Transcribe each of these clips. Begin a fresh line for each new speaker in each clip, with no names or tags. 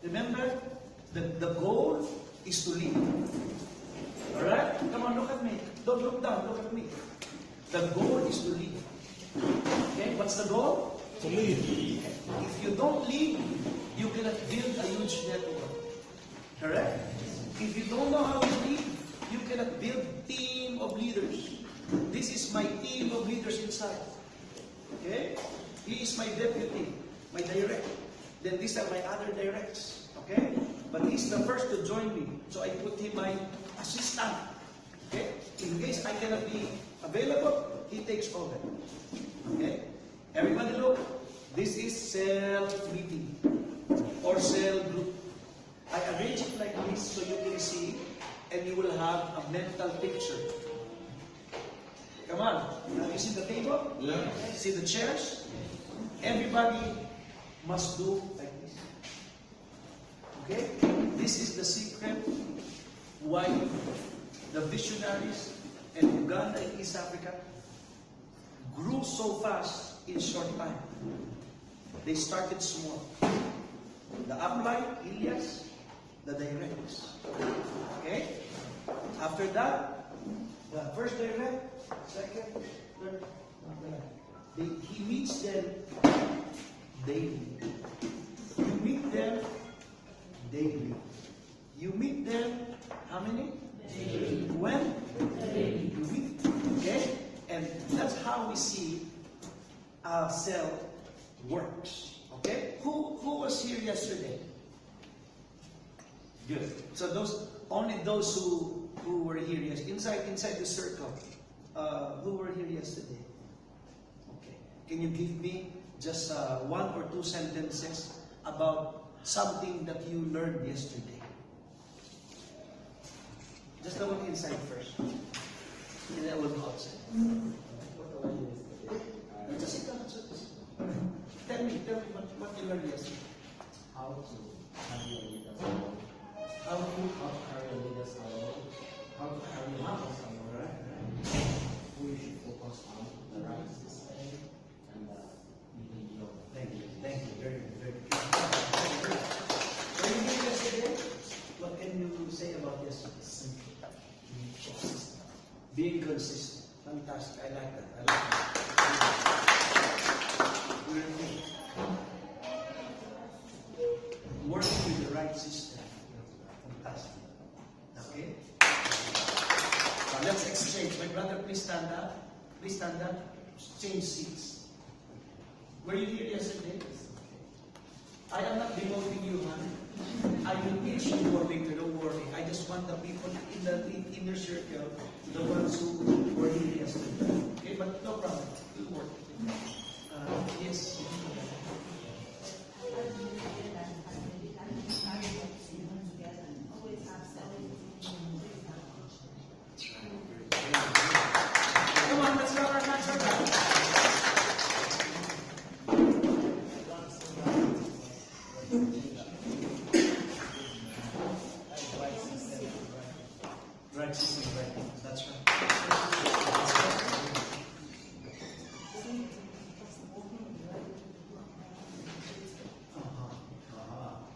Remember, the goal is to lead. Alright? Come on, look at me. Don't look down, look at me. The goal is to lead. Okay, what's the goal?
To lead.
If you don't lead, you cannot build a huge network. Correct? If you don't know how to lead, you cannot build team of leaders. This is my team of leaders inside. Okay? He is my deputy, my direct. Then these are my other directs. Okay? But he's the first to join me. So I put him my assistant. Okay? In case I cannot be available, he takes over. Okay? Everybody look. This is cell meeting or cell group. I arrange it like this so you can see and you will have a mental picture. Come on. Now you see the table?
Yeah.
See the chairs? Everybody must do like this. Okay? This is the secret why the visionaries in Uganda and East Africa grew so fast in short time. They started small. The upline, Elias, the directs. Okay? After that, the first direct, second, third, he meets them daily. You meet them daily. You meet them, how many? Daily. When? Daily. You meet. Okay? And that's how we see our cell works. Okay? Who was here yesterday? Good. So only those who were here yesterday, inside the circle, who were here yesterday? Okay. Can you give me just 1 or 2 sentences about something that you learned yesterday? Just the one inside first, and then we'll go outside. Just sit down. Tell me what you learned yesterday.
How to carry a leader's role. How to carry a leader's role. How to carry a leader's role. Right? Who you should focus on, the right system, and the behavior.
Thank you. Very good. Very good. What did you do yesterday? What can you say about yesterday? Being consistent. Fantastic. I like that. Working with the right system. Fantastic. Okay? Now let's exchange. My brother, please stand up. Please stand up. Change seats. Were you here yesterday? I am not demoting you, honey. I will teach you more later, don't worry. I just want the people in the inner circle, the ones who were here yesterday. Okay, but no problem. We'll work. Yes. Come on, let's rub our hands around. Right system, right. That's right.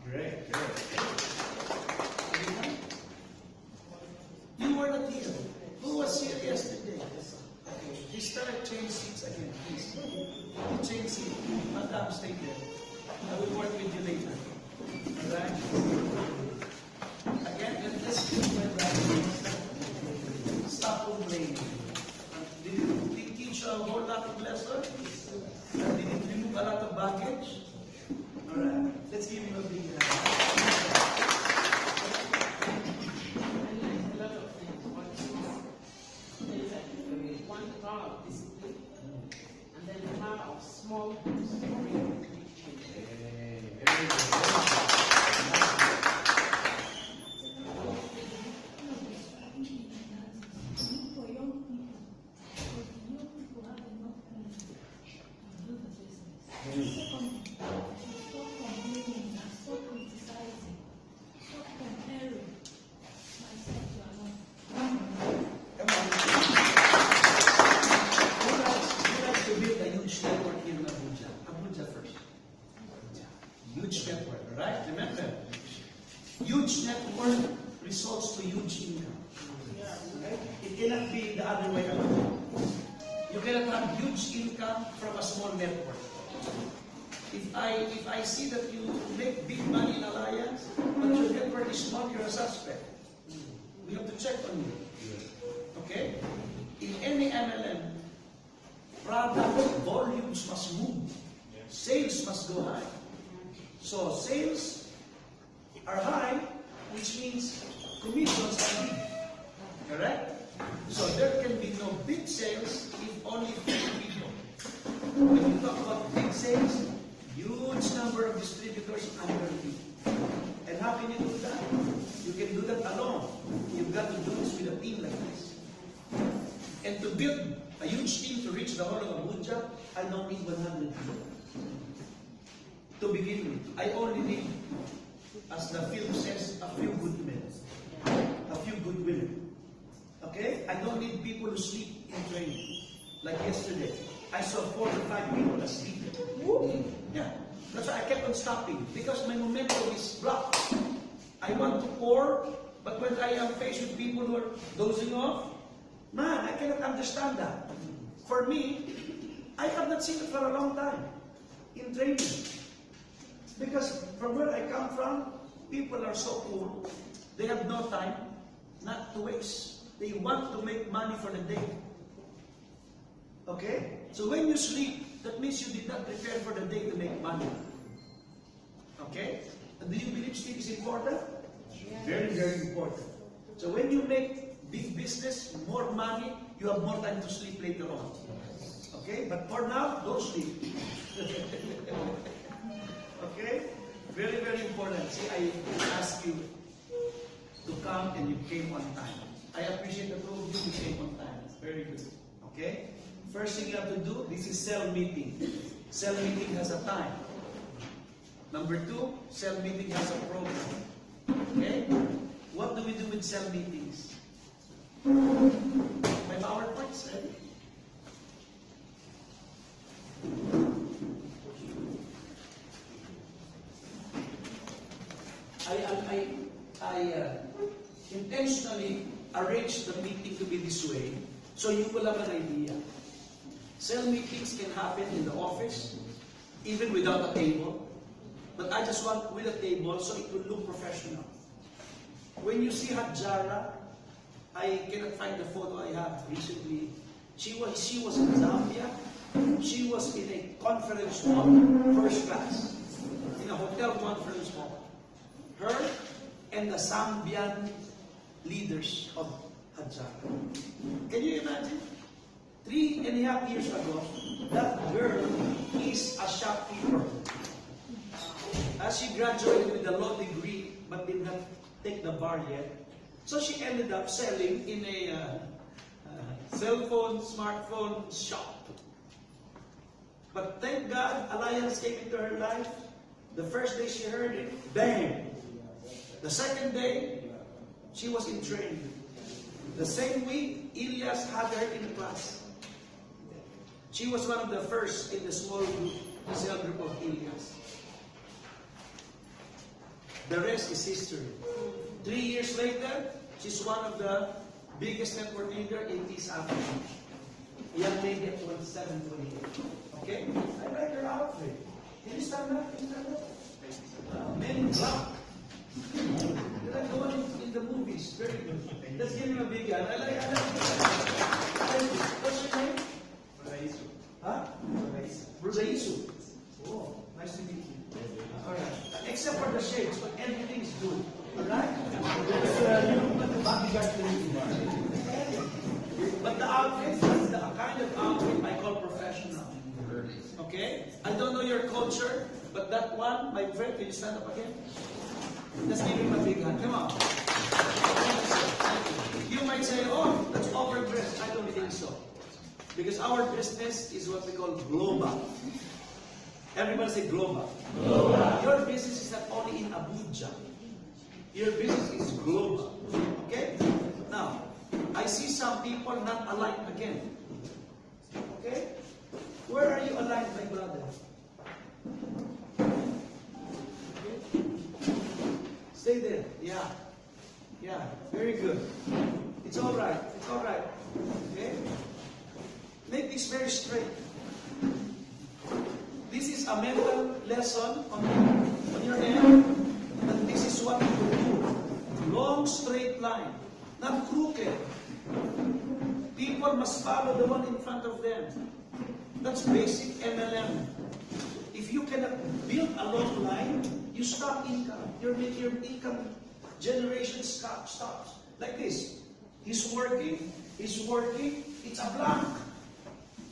Great. You were not here. Who was here yesterday? Okay. You started change seats again, please. You change seats. Madam, stay there. I will work with you later. Alright? Again, let's do my right. Stop complaining. Did we teach a whole lot of lessons? And did it remove a lot of baggage? Alright. Let's give him a big hand.
One part of discipline, and then the part of small groups to bring big change.
Very good. Huge network results to huge income. Okay? It cannot be the other way around. You cannot have huge income from a small network. If I see that you make big money in Alliance, but your network is small, you're a suspect. We have to check on you. Okay? In any MLM, product volumes must move. Sales must go high. So sales are high, which means commissions are big. Correct? So there can be no big sales if only few people. When you talk about big sales, huge number of distributors under you. And how can you do that? You can do that alone. You've got to do this with a team like this. And to build a huge team to reach the whole of Abuja, I don't need 100 people. To begin with, I only need, as the film says, a few good men. A few good women. Okay? I don't need people who sleep in training. Like yesterday, I saw 4 to 5 people asleep. Yeah. That's why I kept on stopping. Because my momentum is blocked. I want to pour, but when I am faced with people who are dozing off, man, I cannot understand that. For me, I have not seen it for a long time in training. Because from where I come from, people are so poor, they have no time not to waste. They want to make money for the day. Okay? So when you sleep, that means you did not prepare for the day to make money. Okay? And do you believe sleep is important? Very, very important. So when you make big business, more money, you have more time to sleep later on. Okay? But for now, don't sleep. Okay? Very, very important. See, I asked you to come and you came on time. I appreciate the two of you came on time. It's very good. Okay? First thing you have to do, this is cell meeting. Cell meeting has a time. Number 2, cell meeting has a program. Okay? What do we do with cell meetings? My PowerPoint's ready. I intentionally arranged the meeting to be this way, so you will have an idea. Cell meetings can happen in the office, even without a table. But I just want with a table so it will look professional. When you see Hadjara, I cannot find the photo I have recently. She was in Zambia. She was in a conference hall, first class, in a hotel conference hall. Her and the Zambian leaders of Hadjara. Can you imagine? 3.5 years ago, that girl is a shopkeeper. As she graduated with a law degree, but did not take the bar yet, so she ended up selling in a cell phone, smartphone shop. But thank God, Alliance came into her life. The first day she heard it, bang! The second day, she was in training. The same week, Elias had her in the class. She was one of the first in the small group, the cell group of Elias. The rest is history. 3 years later, she's one of the biggest network leader in East Africa. A young lady at 27, 28. Okay? I like her outfit. Can you stand up? Can you stand up? Men in black. Like the one in the movies. Very good. Let's give him a big hand. I like it. What's your name?
Raisu.
Huh? Raisu. Oh, nice to meet you. Alright. Except for the shades, but everything is good. Alright? But the outfit is the kind of outfit I call professional. Okay? I don't know your culture, but that one, my friend, can you stand up again? Let's give him a big hand. Come on. You might say, oh, that's overdressed. I don't think so. Because our business is what we call global. Everybody say global. Global. Your business is not only in Abuja. Your business is global. Okay? Now, I see some people not aligned again. Okay? Where are you aligned, my brother? Okay? Stay there. Yeah. Yeah. Very good. It's all right. It's all right. Okay? Make this very straight. This is a mental lesson on your end. And this is what you do. Long straight line. Not crooked. People must follow the one in front of them. That's basic MLM. If you cannot build a long line, you stop income. Your income generation stops. Like this. He's working, it's a blank.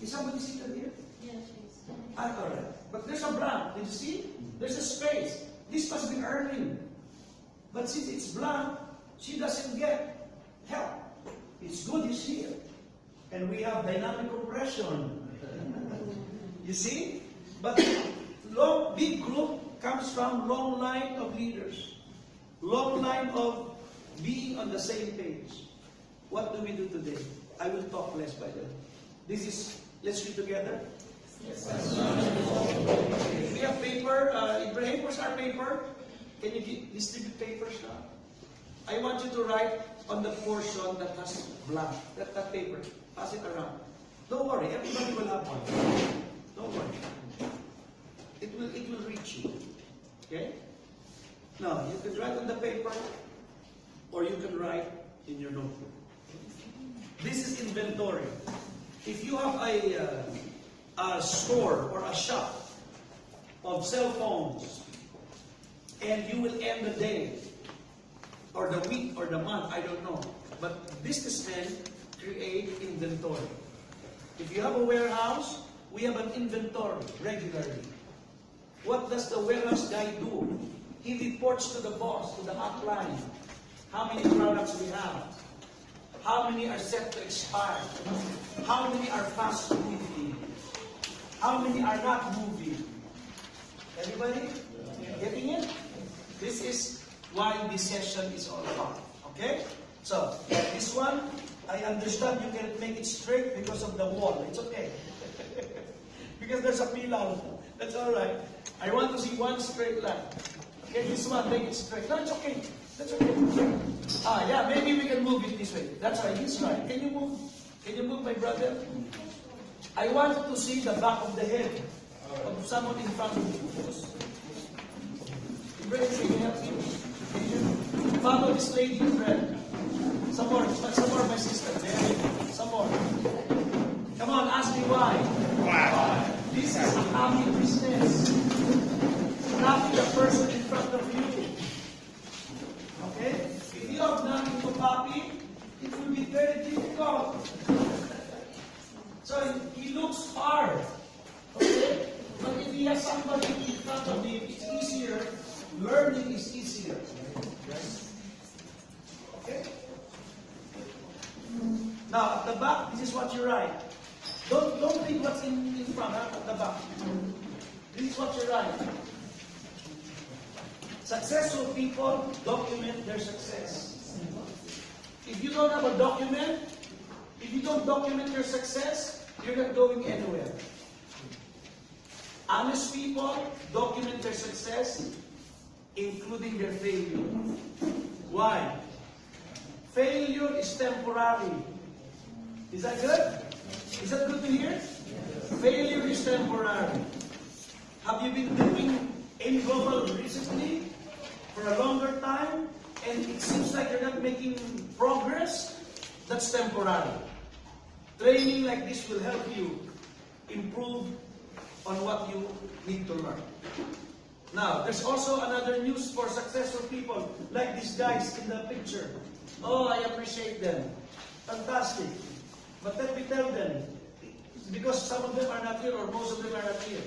Is somebody seated here?
Yes, yes.
Alright. But there's a blank. Did you see? There's a space. This must be earning. But since it's blank, she doesn't get help. It's good he's here. And we have dynamic compression. You see? But big group comes from long line of leaders. Long line of being on the same page. What do we do today? I will talk less by then. This is, let's read together. Yes. We have paper. Ibrahim, where's our paper? Can you distribute papers now? I want you to write on the portion that has blank, that paper. Pass it around. Don't worry, everybody will have one. Don't worry. It will reach you. Okay? Now, you can write on the paper, or you can write in your notebook. This is inventory. If you have a store or a shop of cell phones, and you will end the day, or the week, or the month, I don't know. But businessmen create inventory. If you have a warehouse, we have an inventory regularly. What does the warehouse guy do? He reports to the boss, to the upline, how many products we have, how many are set to expire, how many are fast moving, how many are not moving. Everybody getting it? This is why this session is all about. Okay? So, this one, I understand you can make it straight because of the wall. It's okay. Because there's a pillar. That's alright. I want to see one straight line. Okay, this one, make it straight. No, it's okay. That's okay. Yeah, maybe we can move it this way. That's right, this right. Can you move? Can you move, my brother? I want to see the back of the head of someone in front of you. Ibrahim, can you help me? Can you follow this lady, friend? Some more, my sister. Some more. Come on, ask me why. Why? This is a happy business. Not the person in front of you. Okay? If you have nothing to copy, it will be very difficult. So he looks hard. Okay? But if he has somebody in front of him, it's easier. Learning is easier. Okay? Now at the back, this is what you write. Don't read what's in front, at the back. This is what you write. Successful people document their success. If you don't have a document, if you don't document your success, you're not going anywhere. Honest people document their success, including their failure. Why? Failure is temporary. Is that good? Is that good to hear? Failure is temporary. Have you been doing any global recently for a longer time and it seems like you're not making progress? That's temporary. Training like this will help you improve on what you need to learn. Now, there's also another news for successful people, like these guys in the picture. Oh, I appreciate them. Fantastic. But let me tell them, because some of them are not here or most of them are not here,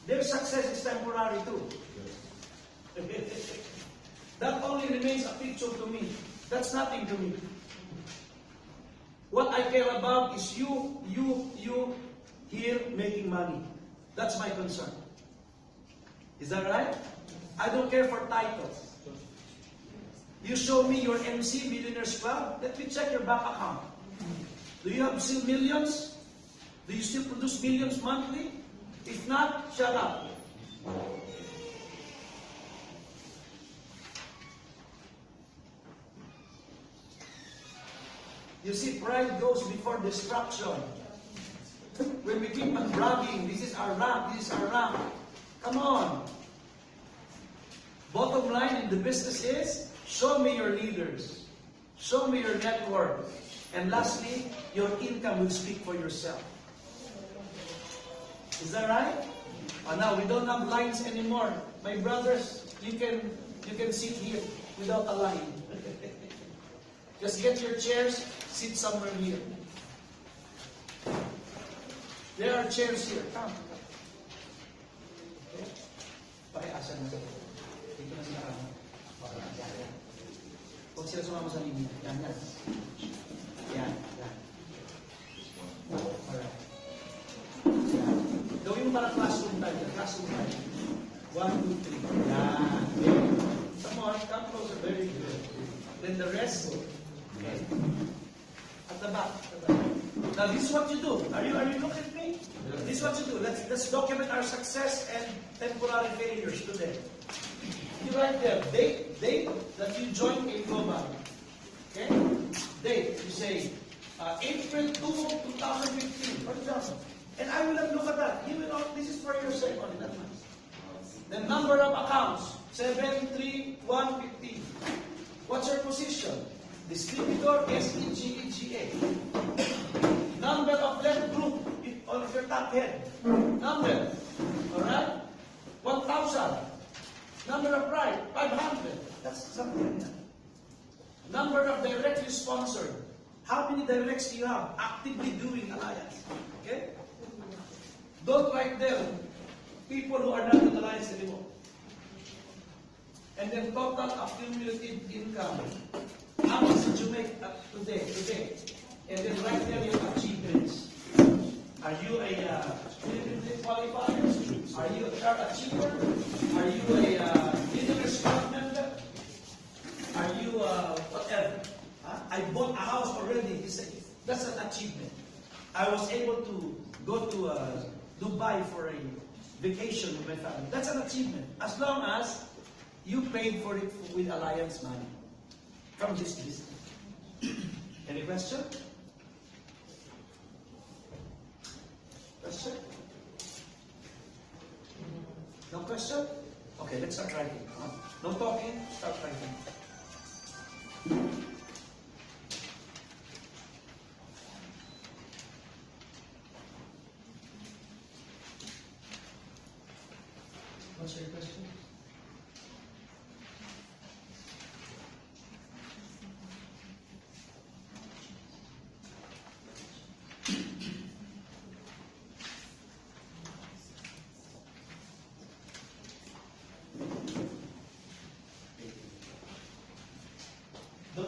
their success is temporary too. That only remains a picture to me. That's nothing to me. What I care about is you here making money. That's my concern. Is that right? I don't care for titles. You show me your MC, Millionaires Club, let me check your bank account. Do you have still millions? Do you still produce millions monthly? If not, shut up. You see, pride goes before destruction. When we keep on bragging, this is our rank, this is our rank. Come on. Bottom line in the business is, show me your leaders. Show me your network. And lastly, your income will speak for yourself. Is that right? Now, we don't have lines anymore. My brothers, you can sit here without a line. Just get your chairs, sit somewhere here. There are chairs here. Come. Okay. Pakiasan na sila. Dito na sila kami. Huwag sila sumama sa linya. Yan, yan. Yan, yan. Alright. Yan. Gawin mo para classroom tayo. Classroom tayo. 1, 2, 3. Yan. Okay. Come on, come closer. Very good. Then the rest. Okay. At the back. At the back. Now this is what you do. Are you looking at me? This is what you do. Let's document our success and temporary failures today. You write there, date that you joined a global. Okay? Date. You say, April 2, 2015, for example. And I will not look at that. You will not, this is for your sake only, that much. The number of accounts, 73115. What's your position? Distributor, SEGEGA. Number of left group of your top head. Number. Alright? 1,000. Number of right, 500. That's something like that. Number of directly sponsored. How many directs do you have actively doing alliance? Okay? Don't write them people who are not in alliance anymore. And then total accumulated income. How much did you make today? And then write there your achievements. Are you a qualifier? Are you a star achiever? Are you a leadership club member? Are you whatever? I bought a house already. That's an achievement. I was able to go to Dubai for a vacation with my family. That's an achievement. As long as you paid for it with alliance money from this business. Any question? Question? No question? Okay, let's start writing. No talking, start writing. What's your question?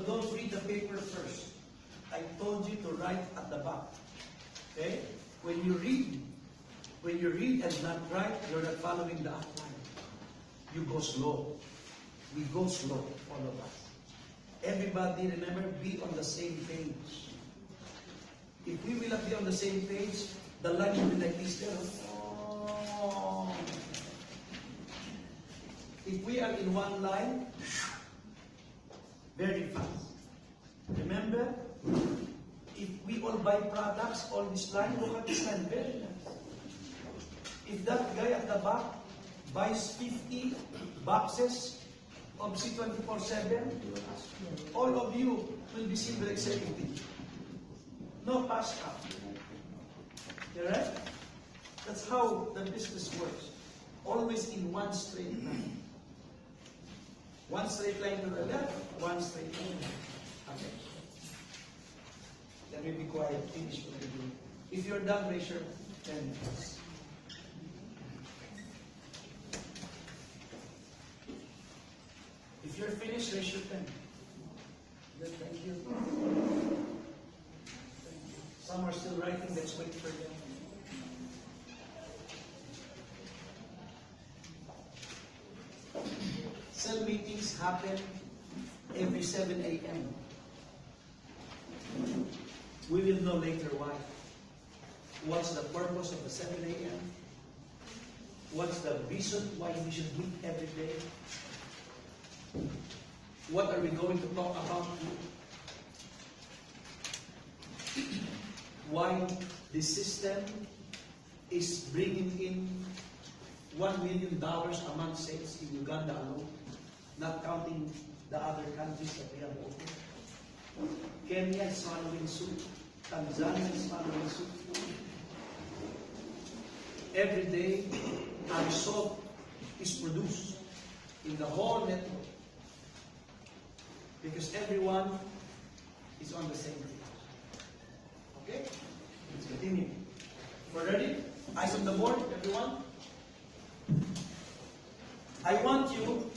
Don't read the paper first. I told you to write at the back. Okay? When you read and not write, you're not following the outline. You go slow. We go slow, all of us. Everybody, remember, be on the same page. If we will not be on the same page, the line will be like this. Oh. If we are in one line, very fast. Remember, if we all buy products, all this line, look at this line, very nice. If that guy at the back buys 50 boxes of C24/7, all of you will be silver executive. No pass up. You right? That's how the business works. Always in one straight line. One straight line to the left, one straight line. Okay. Let me be quiet. Finish what you're doing. If you're done, raise your hand. If you're finished, raise your pen. Then thank you. Some are still writing. Let's wait for them. Cell meetings happen every 7 a.m. We will know later why. What's the purpose of the 7 a.m.? What's the reason why we should meet every day? What are we going to talk about? why the system is bringing in $1 million a month sales in Uganda alone, not counting the other countries that we have opened. Kenya is following suit. Tanzania is following suit. Every day, a result is produced in the whole network because everyone is on the same page. Okay? Let's continue. We're ready? Eyes on the board, everyone. I want you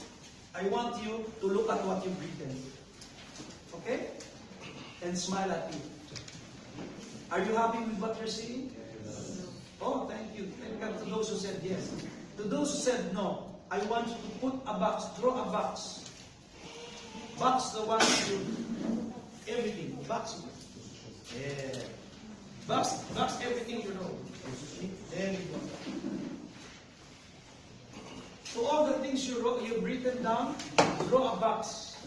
to look at what you've written. Okay? And smile at it. Are you happy with what you're seeing? Yes. Oh, thank you. Thank God to those who said yes. To those who said no, I want you to put a box, draw a box. Box the one you, everything. Box it. Yeah. Box everything you know. There you go. So all the things you've written down, draw a box.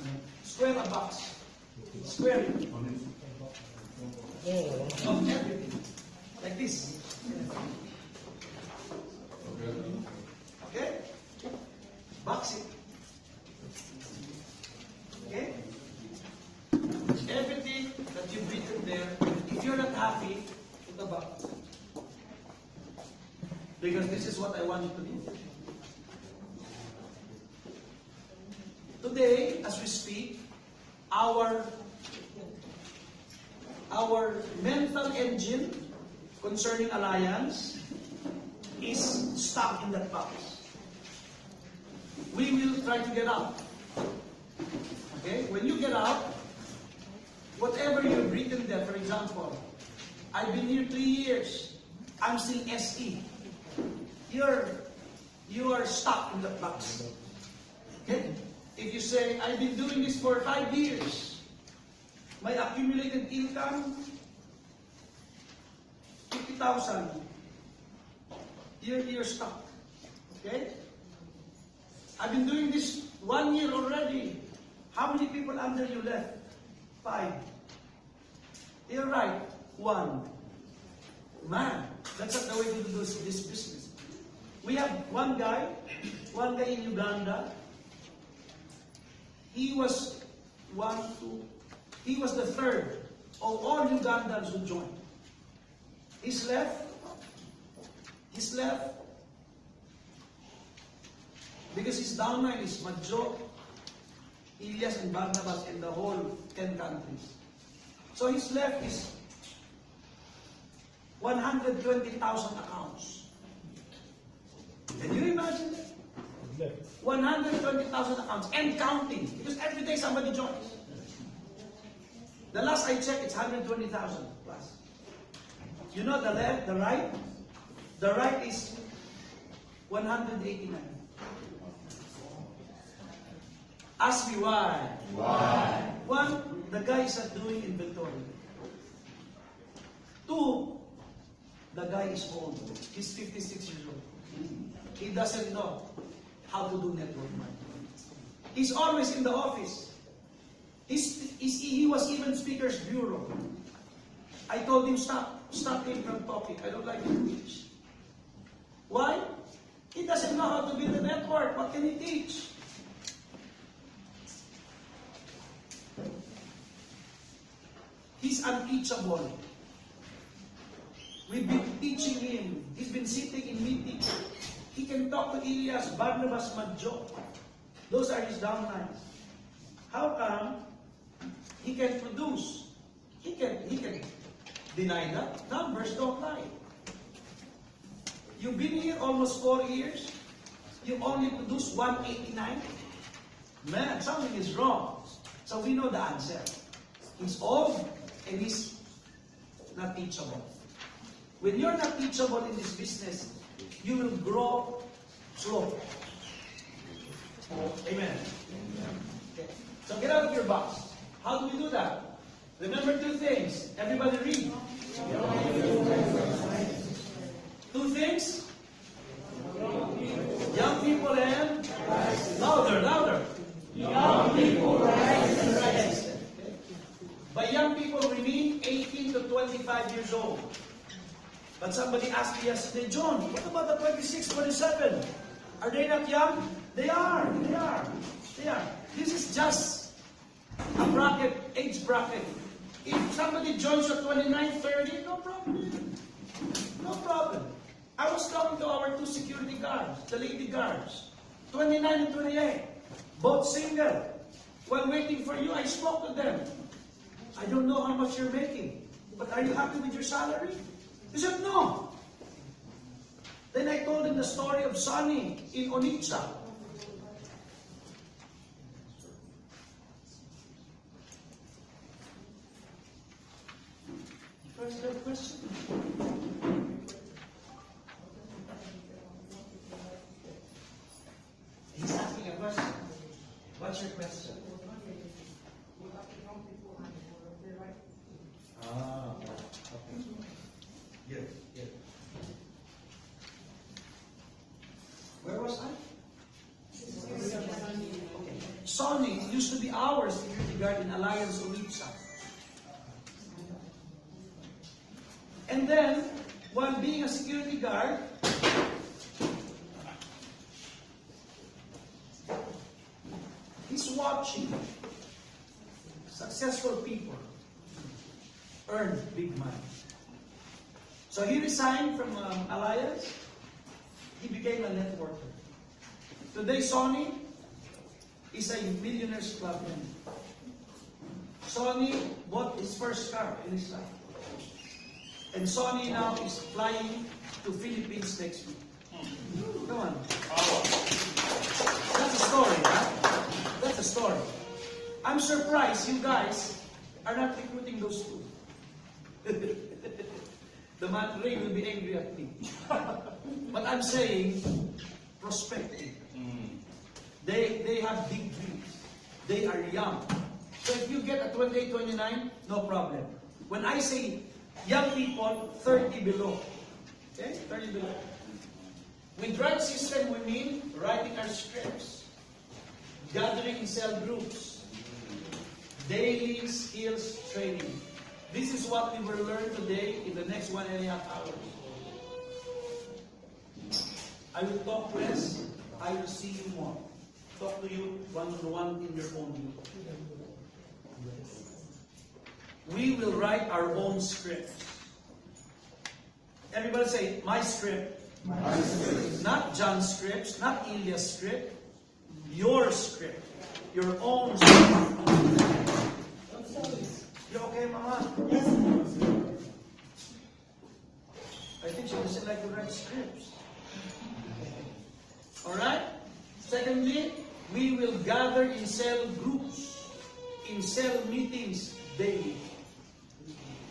Square a box. Square it. Of everything. Like this. Okay? Box it. Okay? Everything that you've written there, if you're not happy, put a box. Because this is what I want you to do. Today, as we speak, our mental engine concerning alliance is stuck in that box. We will try to get out. Okay? When you get out, whatever you've written there, for example, I've been here 3 years, I'm still SE. You are stuck in that box. Okay? If you say, I've been doing this for 5 years, my accumulated income, 50,000. You're stuck. Okay? I've been doing this 1 year already. How many people under you left? 5. You're right. 1. Man, that's not the way to do this business. We have one guy in Uganda. He was the third of all Ugandans who joined. He's left because his downline is Madjo, Elias, and Barnabas in the whole 10 countries. So his left is 120,000 accounts. Can you imagine that? 120,000 accounts and counting, because every day somebody joins. The last I checked, it's 120,000 plus. You know the left, the right? The right is 189. Ask me why.
Why?
1, the guy is not doing inventory. 2, the guy is old. He's 56 years old. He doesn't know how to do network marketing. He's always in the office. He was even speaker's bureau. I told him, stop taking from topic. I don't like to teach. Why? He doesn't know how to build a network. What can he teach? He's unteachable. We've been teaching him. He's been sitting in meetings. He can talk to Elias, Barnabas, Madjo. Those are his downlines. How come he can produce? He can deny that. Numbers don't lie. You've been here almost 4 years. You only produce 189. Man, something is wrong. So we know the answer. He's old and he's not teachable. When you're not teachable in this business, you will grow slow. Amen. Okay. So get out of your box. How do we do that? Remember 2 things. Everybody read. 2 things. Young people and louder.
Young people rise and rise.
By young people, we mean 18 to 25 45 years old. But somebody asked me yesterday, John, what about the 26, 27? Are they not young? They are. This is just a bracket, age bracket. If somebody joins at 29, 30, no problem. No problem. I was talking to our two security guards, the lady guards, 29 and 28, both single. While waiting for you, I spoke to them. I don't know how much you're making, but are you happy with your salary? They said, no. Then I told them the story of Sonny in Onitsha. Further question? He's asking a question. What's your question? Ah, okay. Good. Where was I? Okay. Sonny used to be our security guard in Alliance Onitsha. And then, while being a security guard, he's watching successful people earn big money. So he resigned from Alliance. He became a networker. Today, Sonny is a millionaire's club member. Sonny bought his first car in his life. And Sonny now is flying to Philippines next week. Come on. That's a story, huh? That's a story. I'm surprised you guys are not recruiting those two. The man Ray will be angry at me. But I'm saying, prospective. They have big dreams. They are young. So if you get a 28, 29, no problem. When I say young people, 30 below. Okay? 30 below. With right system, we mean writing our scripts, gathering in cell groups, daily skills training. This is what we will learn today in the next 1.5 hours. I will talk less, I will see you more. Talk to you one-on-one in your own group. We will write our own script. Everybody say, my script. My script. Not John's scripts, not Ilya's script. Your script. Your own script. You okay, Mama? Yes. I think she doesn't like to write scripts. Alright? Secondly, we will gather in cell groups, in cell meetings daily.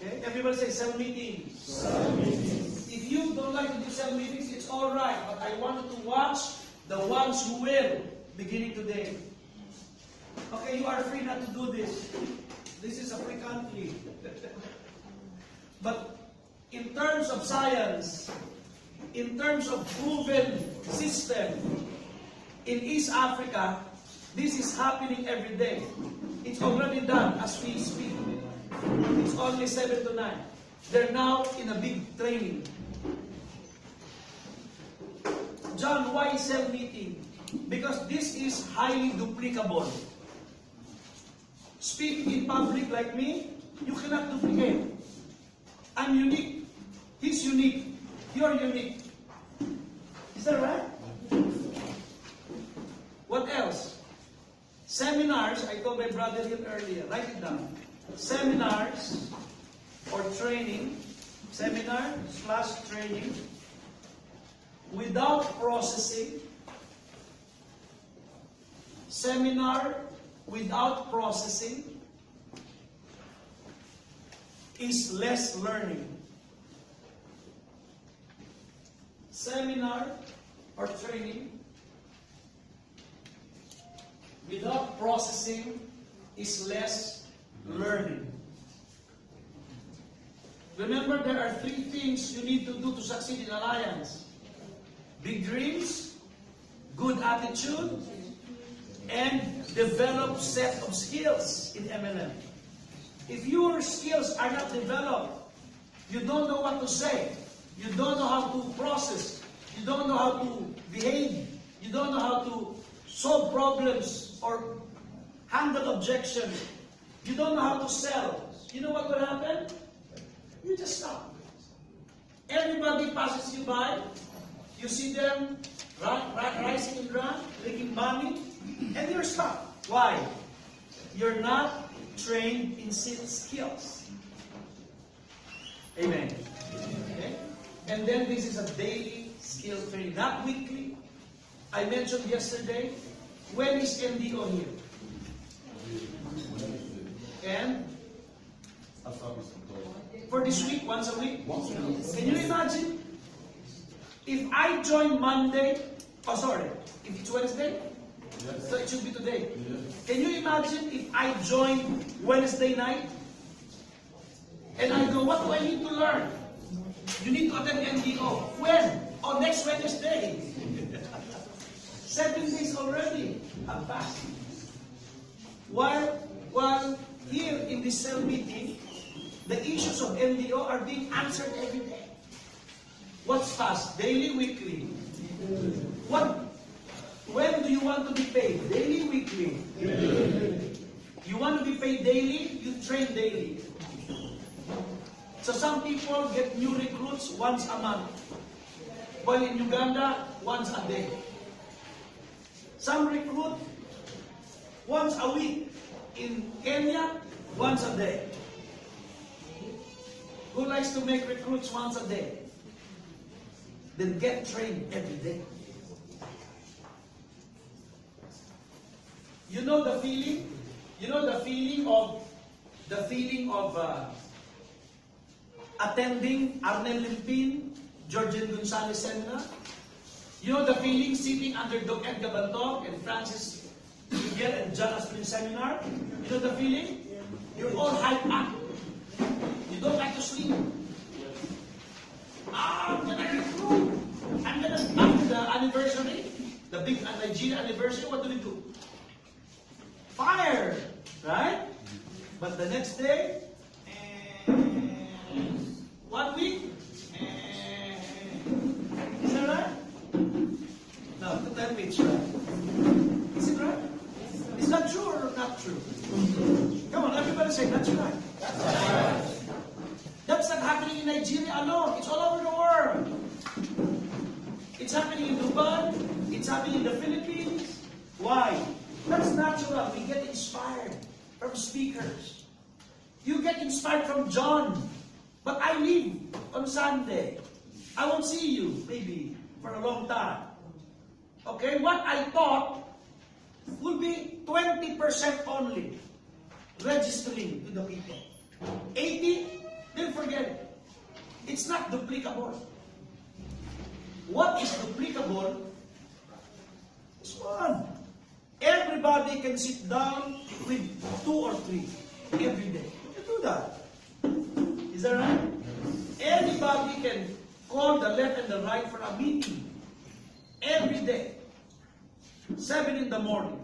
Okay? Everybody say cell meetings. Cell meetings. If you don't like to do cell meetings, it's alright, but I want you to watch the ones who will, beginning today. Okay, you are free not to do this. This is a free country. But in terms of science, in terms of proven system, in East Africa, this is happening every day. It's already done as we speak. It's only 7 to 9. They're now in a big training. John, why cell meeting? Because this is highly duplicable. Speaking in public like me, you cannot duplicate. I'm unique. He's unique. You're unique. Is that right? What else? Seminars, I told my brother here earlier, write it down. Seminars or training, seminar/training without processing. Seminar without processing is less learning. Seminar or training without processing is less learning. Remember, there are 3 things you need to do to succeed in Alliance. Big dreams, good attitude, and develop set of skills in MLM. If your skills are not developed, You don't know what to say. You don't know how to process. You don't know how to behave. You don't know how to solve problems or handle objection. You don't know how to sell. You know what will happen? You just stop. Everybody passes you by. You see them rising and run, making money, and you're stuck. Why? You're not trained in skills. Amen. Okay? And then this is a daily skill training, not weekly. I mentioned yesterday, when is NDO here? And for this week, once a week? Can you imagine? If I join Monday, if it's Wednesday, so it should be today. Can you imagine if I join Wednesday night? And I go, what do I need to learn? You need to attend NDO. When? Oh, next Wednesday. 7 days already have passed. While here in this cell meeting, the issues of NDO are being answered every day. What's fast? Daily, weekly? When do you want to be paid? Daily, weekly? You want to be paid daily? You train daily. So some people get new recruits once a month. While in Uganda, once a day. Some recruit once a week. In Kenya, once a day. Who likes to make recruits once a day? Then get trained every day. You know the feeling? You know the feeling of attending Arnel Limpin, Georgian Gonzalez Seminar? You know the feeling sitting under Dr. Edgar Bantog and Francis Miguel and John Asprin Seminar? You know the feeling? You're all hyped up. You don't like to sleep. I'm gonna recruit. After the anniversary, the big Nigeria anniversary, what do? Fire! Right? But the next day, 1 week, is that right? No, tell me it's right. Is it right? Is that true or not true? Come on, everybody say, that's right. That's right. That's not happening in Nigeria alone. It's all over the world. It's happening in Dubai. It's happening in the Philippines. Why? That's natural. We get inspired from speakers. You get inspired from John. But I leave on Sunday. I won't see you, maybe, for a long time. Okay? What I thought will be 20% only registering to the people. 80%, then forget it. It's not duplicable. What is duplicable is one. Everybody can sit down with 2 or 3 every day. You can do that. Is that right? Anybody can call the left and the right for a meeting every day. 7 in the morning.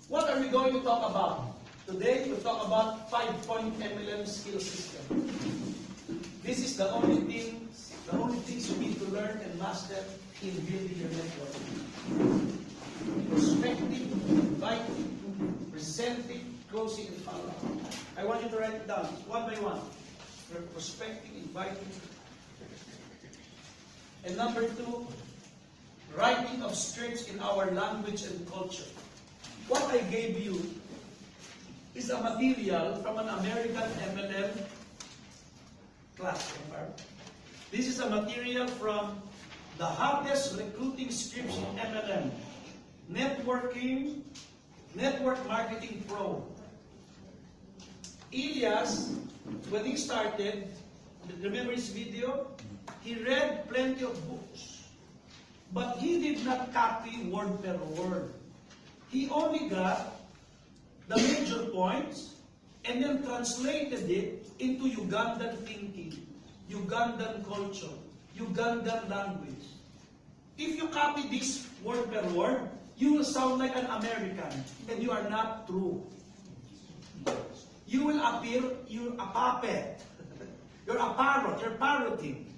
What are we going to talk about? Today, we'll talk about 5-point MLM skill system. This is the only things you need to learn and master in building your network. Prospecting, inviting, presenting, closing, and follow-up. I want you to write it down, one by one. Prospecting, inviting. And number 2, writing of scripts in our language and culture. What I gave you is a material from an American MLM class. This is a material from the hardest recruiting scripts in MLM. Network Marketing Pro. Elias, when he started, remember his video? He read plenty of books. But he did not copy word per word. He only got the major points and then translated it into Ugandan thinking, Ugandan culture, Ugandan language. If you copy this word per word, you will sound like an American, and you are not true. you will appear you're a puppet. You're a parrot. You're parroting.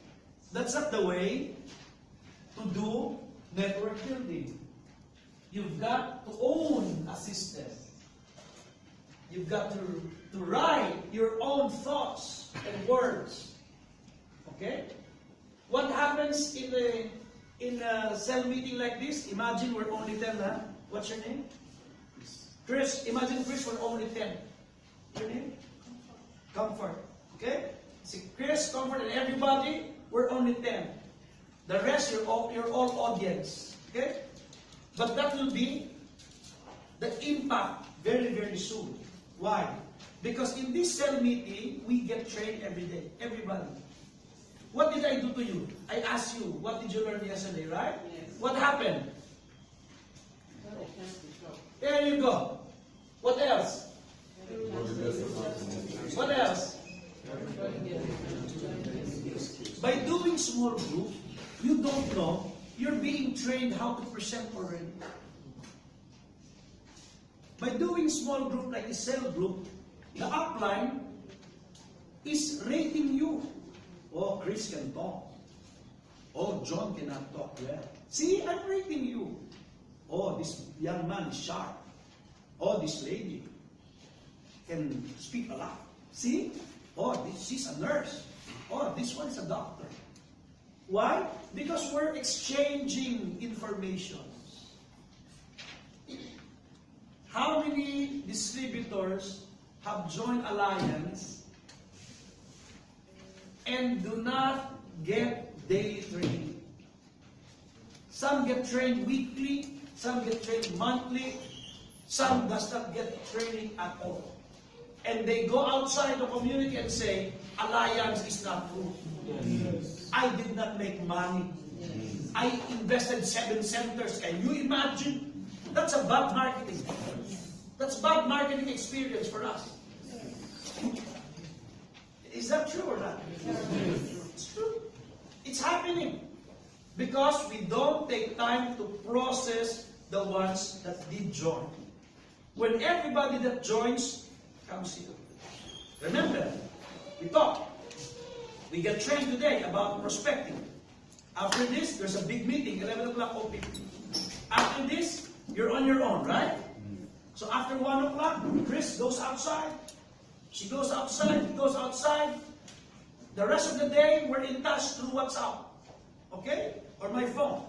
That's not the way to do network building. You've got to own a system. You've got to write your own thoughts and words. Okay? What happens in a cell meeting like this? Imagine we're only 10, huh? What's your name? Chris. Imagine Chris, we're only 10. Your name? Comfort. Okay? See, Chris, Comfort, and everybody, we're only 10. The rest, you're all audience. Okay? But that will be the impact very, very soon. Why? Because in this cell meeting, we get trained every day. Everybody. What did I do to you? I asked you, what did you learn yesterday, right?
Yes.
What happened?
That I can't be sure.
There you go. What else? What else? By doing small group, you don't know, you're being trained how to present already. By doing small group like a cell group, the upline is rating you. Oh, Chris can talk. Oh, John cannot talk well. See, I'm rating you. Oh, this young man is sharp. Oh, this lady can speak a lot. See? Oh, she's a nurse. Oh, this one is a doctor. Why? Because we're exchanging information. How many distributors have joined alliance and do not get daily training? Some get trained weekly, some get trained monthly, some does not get training at all. And they go outside the community and say, alliance is not true. Yes. I did not make money. Yes. I invested 7 centers. Can you imagine? That's a bad marketing. That's bad marketing experience for us. Is that true or not? It's true. It's happening. Because we don't take time to process the ones that did join. When everybody that joins comes here. Remember, we talked. We get trained today about prospecting. After this, there's a big meeting, 11 o'clock open. After this, you're on your own, right? So after 1 o'clock, Chris goes outside. She goes outside, he goes outside. The rest of the day, we're in touch through WhatsApp. Okay? Or my phone.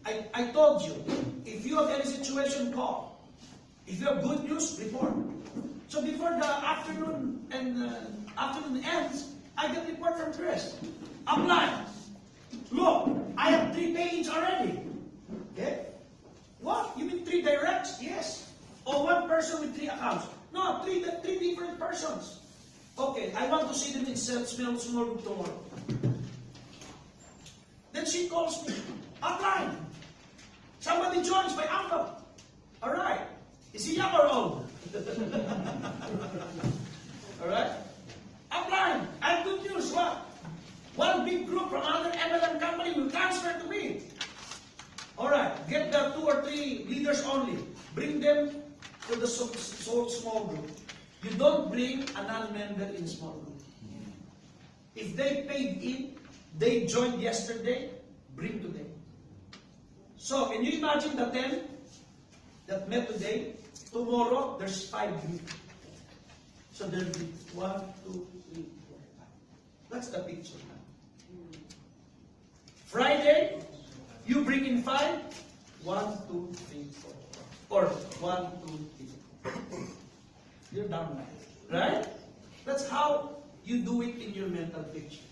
I told you, if you have any situation, call. If you have good news, report. So before the afternoon ends, I get report from Chris. I'm live. Look, I have 3 pages already. Okay? What? You mean 3 directs? Yes. Or 1 person with 3 accounts? No, 3 different persons. Okay, I want to see them in small group tomorrow. Then she calls me. Upline. Somebody joins my uncle. Alright. Is he young or old? Alright? Upline. I have good news. What? 1 big group from another MLM company will transfer to me. Alright. Get the 2 or 3 leaders only. Bring them to the small group. You don't bring a non-member in small group. If they paid in, they joined yesterday, bring today. So, can you imagine the 10 that met today? Tomorrow, there's 5 groups. So there'll be 1, 2, 3, 4, 5. That's the picture now. Friday, you bring in 5. 1, 2, 3, 4. Or 1, 2, 3. You're down now. Right? That's how you do it in your mental picture.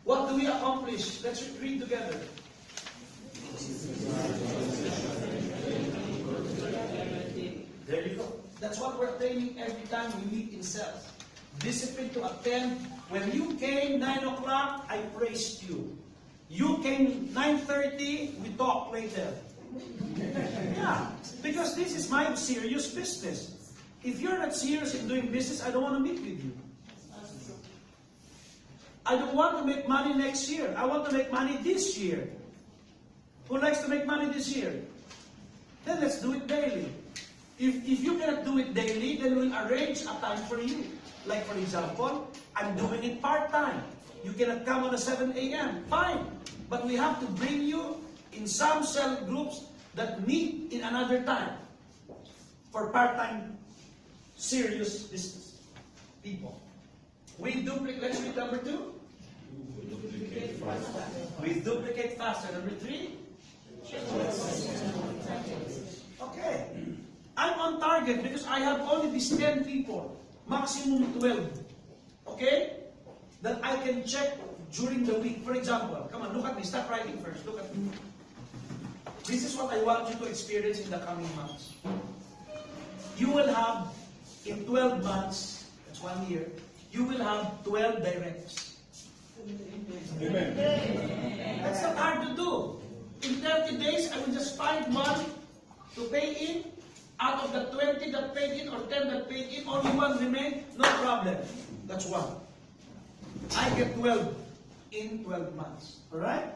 What do we accomplish? Let's read together. There you go. That's what we're training every time we meet in cells. Discipline to attend. When you came 9 o'clock, I praised you. You came 9:30, we talk later. Yeah, because this is my serious business. If you're not serious in doing business, I don't want to meet with you. I don't want to make money next year. I want to make money this year. Who likes to make money this year? Then let's do it daily. If you cannot do it daily, then we'll arrange a time for you. Like for example, I'm doing it part-time. You cannot come on a 7 a.m. Fine. But we have to bring you in some cell groups that meet in another time for part-time serious business people. We duplicate, let's read number 2. We duplicate faster. Number 3. Okay. I'm on target because I have only these 10 people, maximum 12. Okay? That I can check during the week. For example, come on, look at me. Start writing first. Look at me. This is what I want you to experience in the coming months. You will have, in 12 months, that's 1 year, you will have 12 directs.
Amen.
That's not hard to do. In 30 days, I will just find one to pay in. Out of the 20 that paid in or 10 that paid in, only one remain, no problem. That's one. I get 12 in 12 months. Alright?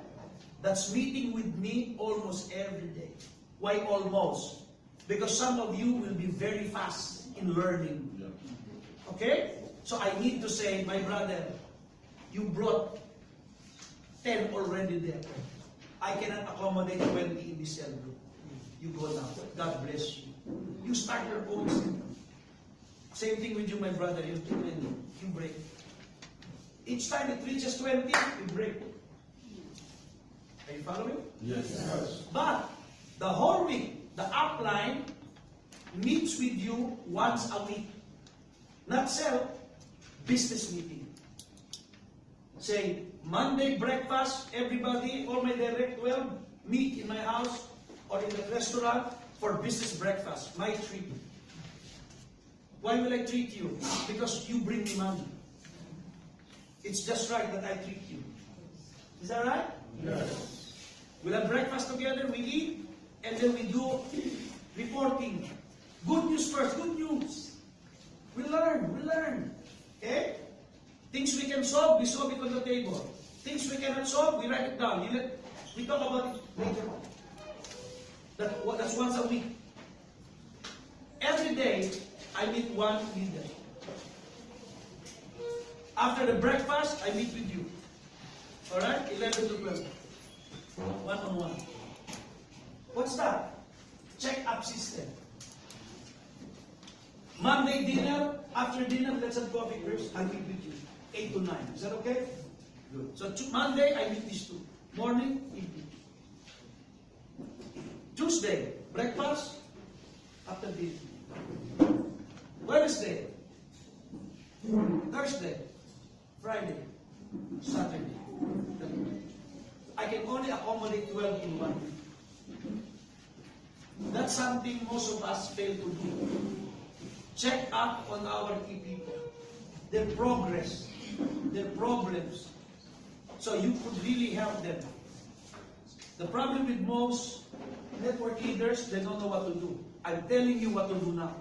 That's meeting with me almost every day. Why almost? Because some of you will be very fast in learning. Okay? So I need to say, my brother, you brought 10 already there. I cannot accommodate 20 in this cell group. You go now. God bless you. You start your own system. Same thing with you, my brother. You're too many. You break. Each time it reaches 20, you break. Are you following?
Yes.
But the whole week, the upline meets with you once a week. Not cell, business meeting. Say, Monday breakfast, everybody, all my direct 12, meet in my house or in the restaurant for business breakfast. My treat. Why will I treat you? Because you bring me money. It's just right that I treat you. Is that right?
Yes.
We'll have breakfast together, we eat, and then we do reporting. Good news first, good news. We learn. Okay? Things we can solve, we solve it on the table. Things we cannot solve, we write it down. We talk about it later on. That's once a week. Every day, I meet one leader. After the breakfast, I meet with you. Alright? 11 to 12. One-on-one. What's that? Check-up system. Monday dinner, after dinner, let's have coffee first. I meet with you. 8 to 9. Is that okay? Good. So Monday, I meet these two. Morning, evening. Tuesday, breakfast, after dinner. Wednesday, Thursday, Friday, Saturday. I can only accommodate 12 in 1 week. That's something most of us fail to do. Check up on our key people. Their progress, their problems. So you could really help them. The problem with most network leaders, they don't know what to do. I'm telling you what to do now.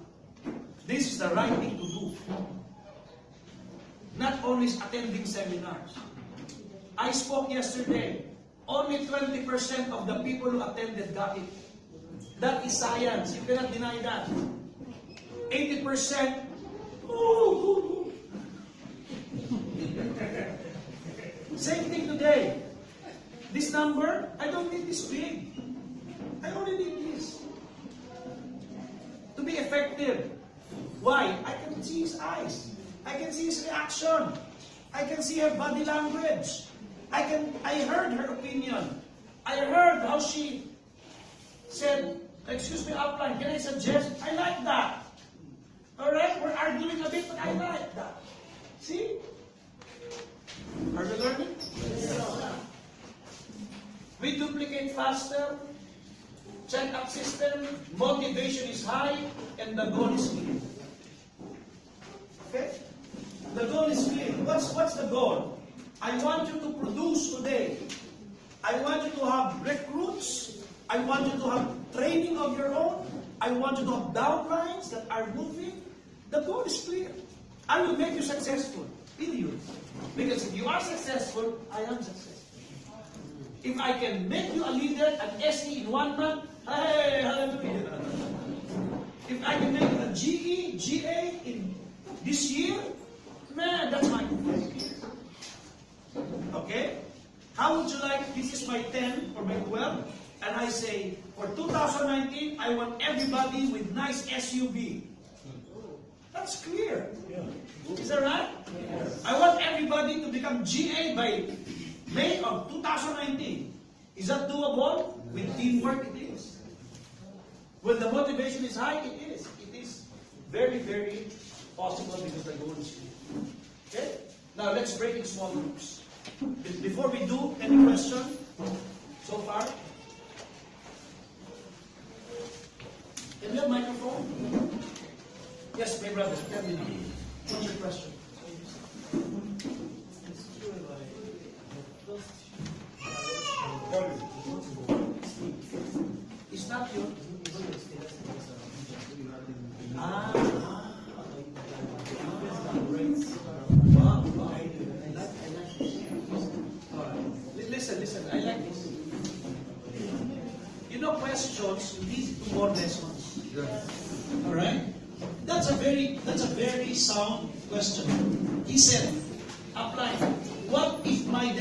This is the right thing to do. Not only attending seminars. I spoke yesterday. Only 20% of the people who attended got it. That is science. You cannot deny that. 80%. Same thing today. This number, I don't need this big. I only need this. To be effective. Why? I can see his eyes. I can see his reaction. I can see her body language. I heard her opinion. I heard how she said, excuse me, upline, can I suggest? I like that. Alright, we're arguing a bit, but I like that. See? Are you learning? Yes. We duplicate faster. Check-up system. Motivation is high. And the goal is clear. Okay? The goal is clear. What's the goal? I want you to produce today. I want you to have recruits. I want you to have training of your own. I want you to have downlines that are moving. The goal is clear. I will make you successful. Period. Because if you are successful, I am successful. If I can make you a leader, an SE in 1 month, hey, hallelujah. If I can make a GE, GA in this year, man, that's my goal. Okay? How would you like, this is my 10 or my 12, and I say, for 2019, I want everybody with nice SUV. That's clear. Is that right? Yes. I want everybody to become GA by May of 2019. Is that doable? With teamwork, it is. When the motivation is high, it is. It is very, very possible because the goal is clear. Okay? Now, let's break in small groups. Before we do, any question so far? Can we have microphone? Yes, my brother. Tell me now. What's your question? It's not you. Listen, I like this. You know, questions lead to more lessons. Alright? That's a very sound question. He said, apply. What if my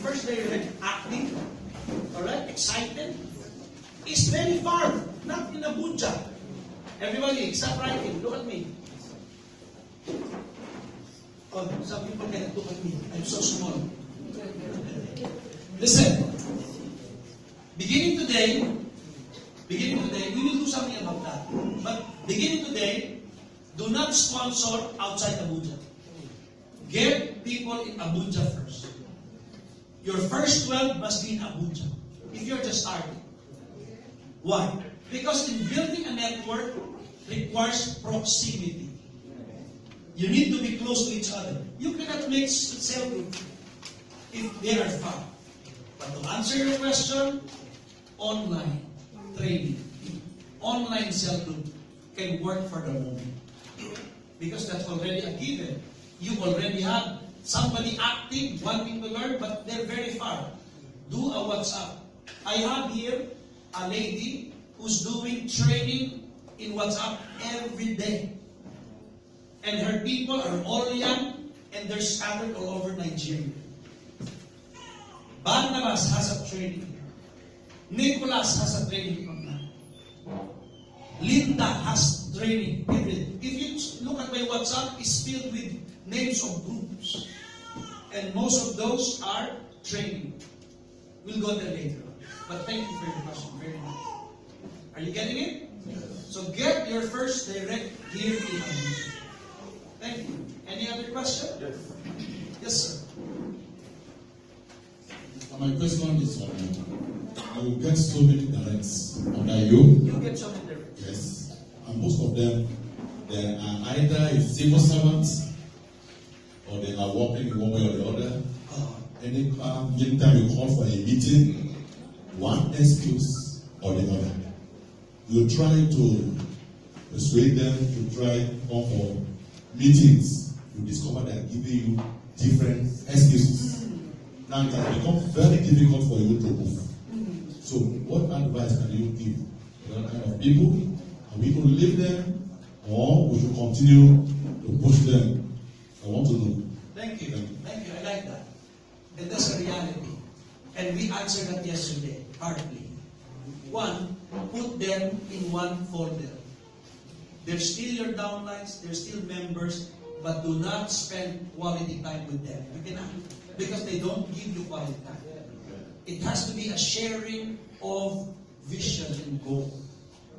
first direct acting, alright, excited, is very far, not in Abuja. Everybody, stop writing. Look at me. Oh, some people cannot look at me. I'm so small. Listen. Beginning today, we will do something about that. But beginning today, do not sponsor outside Abuja. Get people in Abuja first. Your first 12 must be in Abuja. If you're just starting. Why? Because in building a network requires proximity. You need to be close to each other. You cannot make cell group if they are far. But to answer your question, online training, online cell group can work for the moment. Because that's already a given. You already have somebody active, wanting to learn, but they're very far. Do a WhatsApp. I have here a lady who's doing training in WhatsApp every day. And her people are all young and they're scattered all over Nigeria. Barnabas has a training. Nicholas has a training online. Linda has training every day. If you look at my WhatsApp, it's filled with names of groups. And most of those are training. We'll go there later on. But thank you for your question. Very nice. Are you getting it? Yes. So get your first direct here in Abuja. Thank you. Any other question?
Yes.
Yes, sir.
My question is you get so many directs under you.
You get so many directs.
Yes. And most of them, they are either civil servants or they are working in one way or the other. Anytime you call for a meeting, one excuse or the other. You try to persuade them to try to come for meetings. You discover they are giving you different excuses. Now it has become very difficult for you to move. So what advice can you give to that kind of people? Are we going to leave them or we should continue to push them? I want to know.
Thank you. Thank you. I like that. And that's a reality. And we answered that yesterday, partly. One, put them in one folder. They're still your downlines, they're still members, but do not spend quality time with them. You cannot, because they don't give you quality time. It has to be a sharing of vision and goal.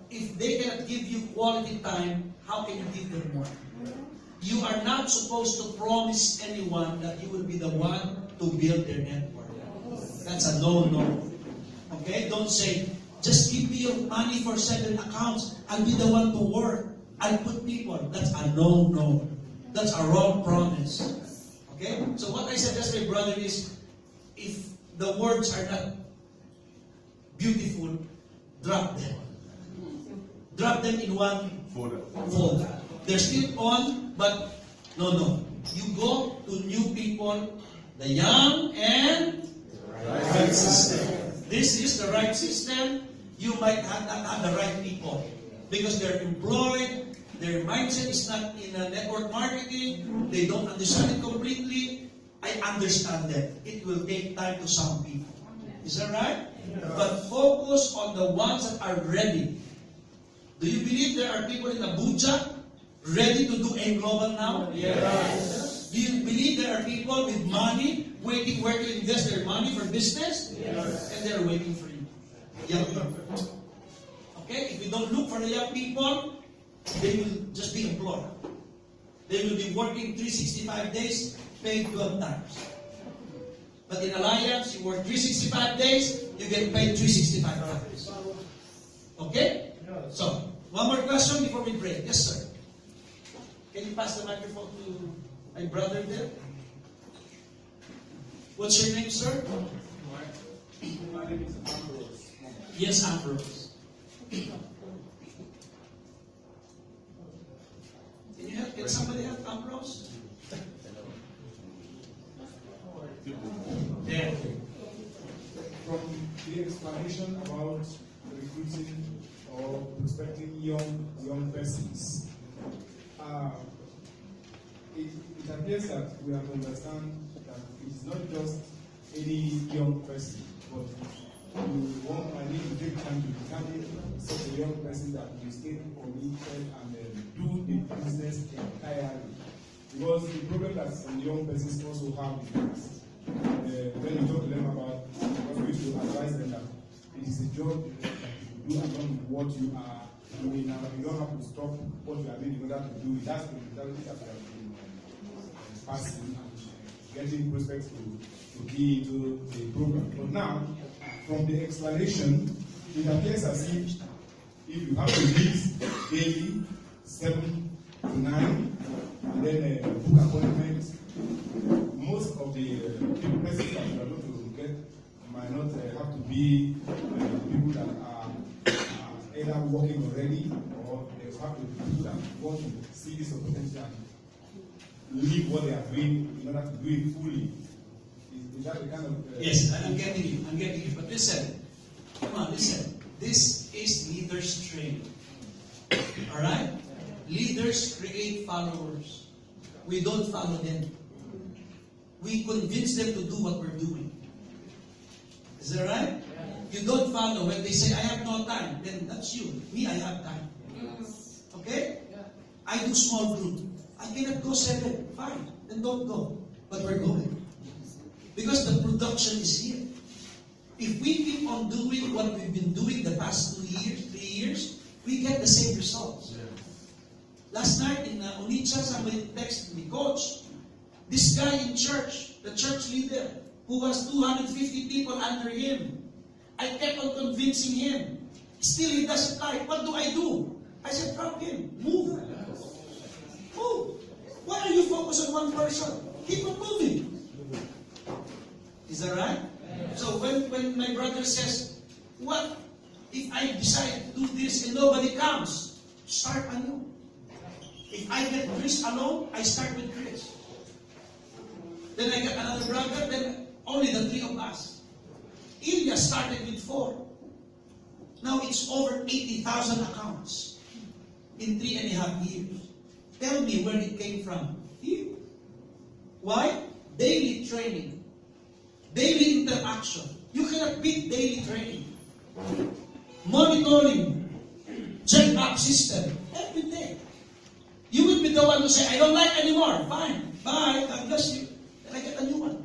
If they cannot give you quality time, how can you give them more? You are not supposed to promise anyone that you will be the one to build their network. That's a no-no. Okay? Don't say, just give me your money for 7 accounts. I'll be the one to work. I'll put people. That's a no-no. That's a wrong promise. Okay? So what I suggest, my brother, is if the words are not beautiful, drop them. Drop them in one folder. They're still on, but no. You go to new people, the young and right system. This is the right system. You might not have the right people.
because they're employed, their mindset is not in network marketing, they don't understand it completely. I understand that. It will take time to some people. Is that right? But focus on the ones that are ready. Do you believe there are people in Abuja ready to do AIM Global now?
Yes.
Do you believe there are people with money waiting where to invest their money for business?
Yes.
And they're waiting for you. Young people. Okay? If you don't look for the young people, they will just be employed. They will be working 365 days, paid 12 times. But in Alliance, you work 365 days, you get paid 365 times. Okay? So, one more question before we break. Yes, sir. Can you pass the microphone to my brother there? What's your name, sir?
My name is Ambrose.
Yes, Ambrose. Can you help? Can somebody help Ambrose? There.
From the explanation about recruiting or prospecting young persons, it appears that we have to understand that it is not just any young person, but I need to take time to determine such a young person that will stay committed and do the business entirely. Because the problem that some young persons also have is that when you talk to them about, because we should advise them that it is a job that you do along with what you are doing now. You don't have to stop what you are doing in order to do it. That's the mentality that we have been passing and getting prospects to key into the program. But now, from the explanation, it appears as if you have to meet daily 7 to 9, and then book appointments, most of the persons that you are going to get might not have to be people that are either working already, or they have to be people that want to see this opportunity and leave what they are doing in order to do it fully. Is that the kind of...
Yes, I'm getting you. But listen, come on, listen. This is leaders training. Alright? Leaders create followers. We don't follow them. We convince them to do what we're doing. Is that right? You don't follow. When they say, I have no time, then that's you. Me, I have time. Okay? I do small group. I cannot go 7. Fine. Then don't go. But we're going. Because the production is here. If we keep on doing what we've been doing the past 2 years, 3 years, we get the same results. Last night in Onitsha, somebody texted me, Coach, this guy in church, the church leader, who has 250 people under him, I kept on convincing him. Still he doesn't like. What do I do? I said, drop him. Move. Move. Why are you focused on one person? Keep on moving. Is that right? So when my brother says, what if I decide to do this and nobody comes? Start anew. If I get Chris alone, I start with Chris. Then I get another brother, then only the 3 of us. Ilya started with 4. Now it's over 80,000 accounts in 3.5 years. Tell me where it came from. Here. Why? Daily training. Daily interaction. You cannot beat daily training. Monitoring. Check-up system. Every day. You will be the one to say, I don't like anymore. Fine. Bye. God bless you. Then I get a new one.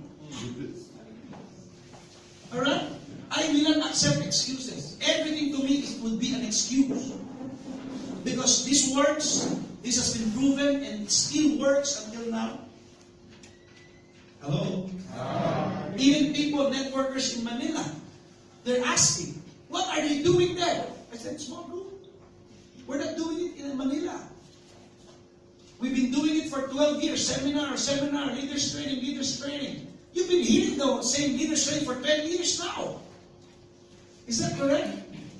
Alright? I will not accept excuses. Everything to me would be an excuse. Because this works, this has been proven, and it still works until now. Hello? Even people, networkers in Manila, they're asking, what are they doing there? I said, small group. We're not doing it in Manila. We've been doing it for 12 years. Seminar, leaders training. You've been hearing the same leaders training for 10 years now. Is that correct?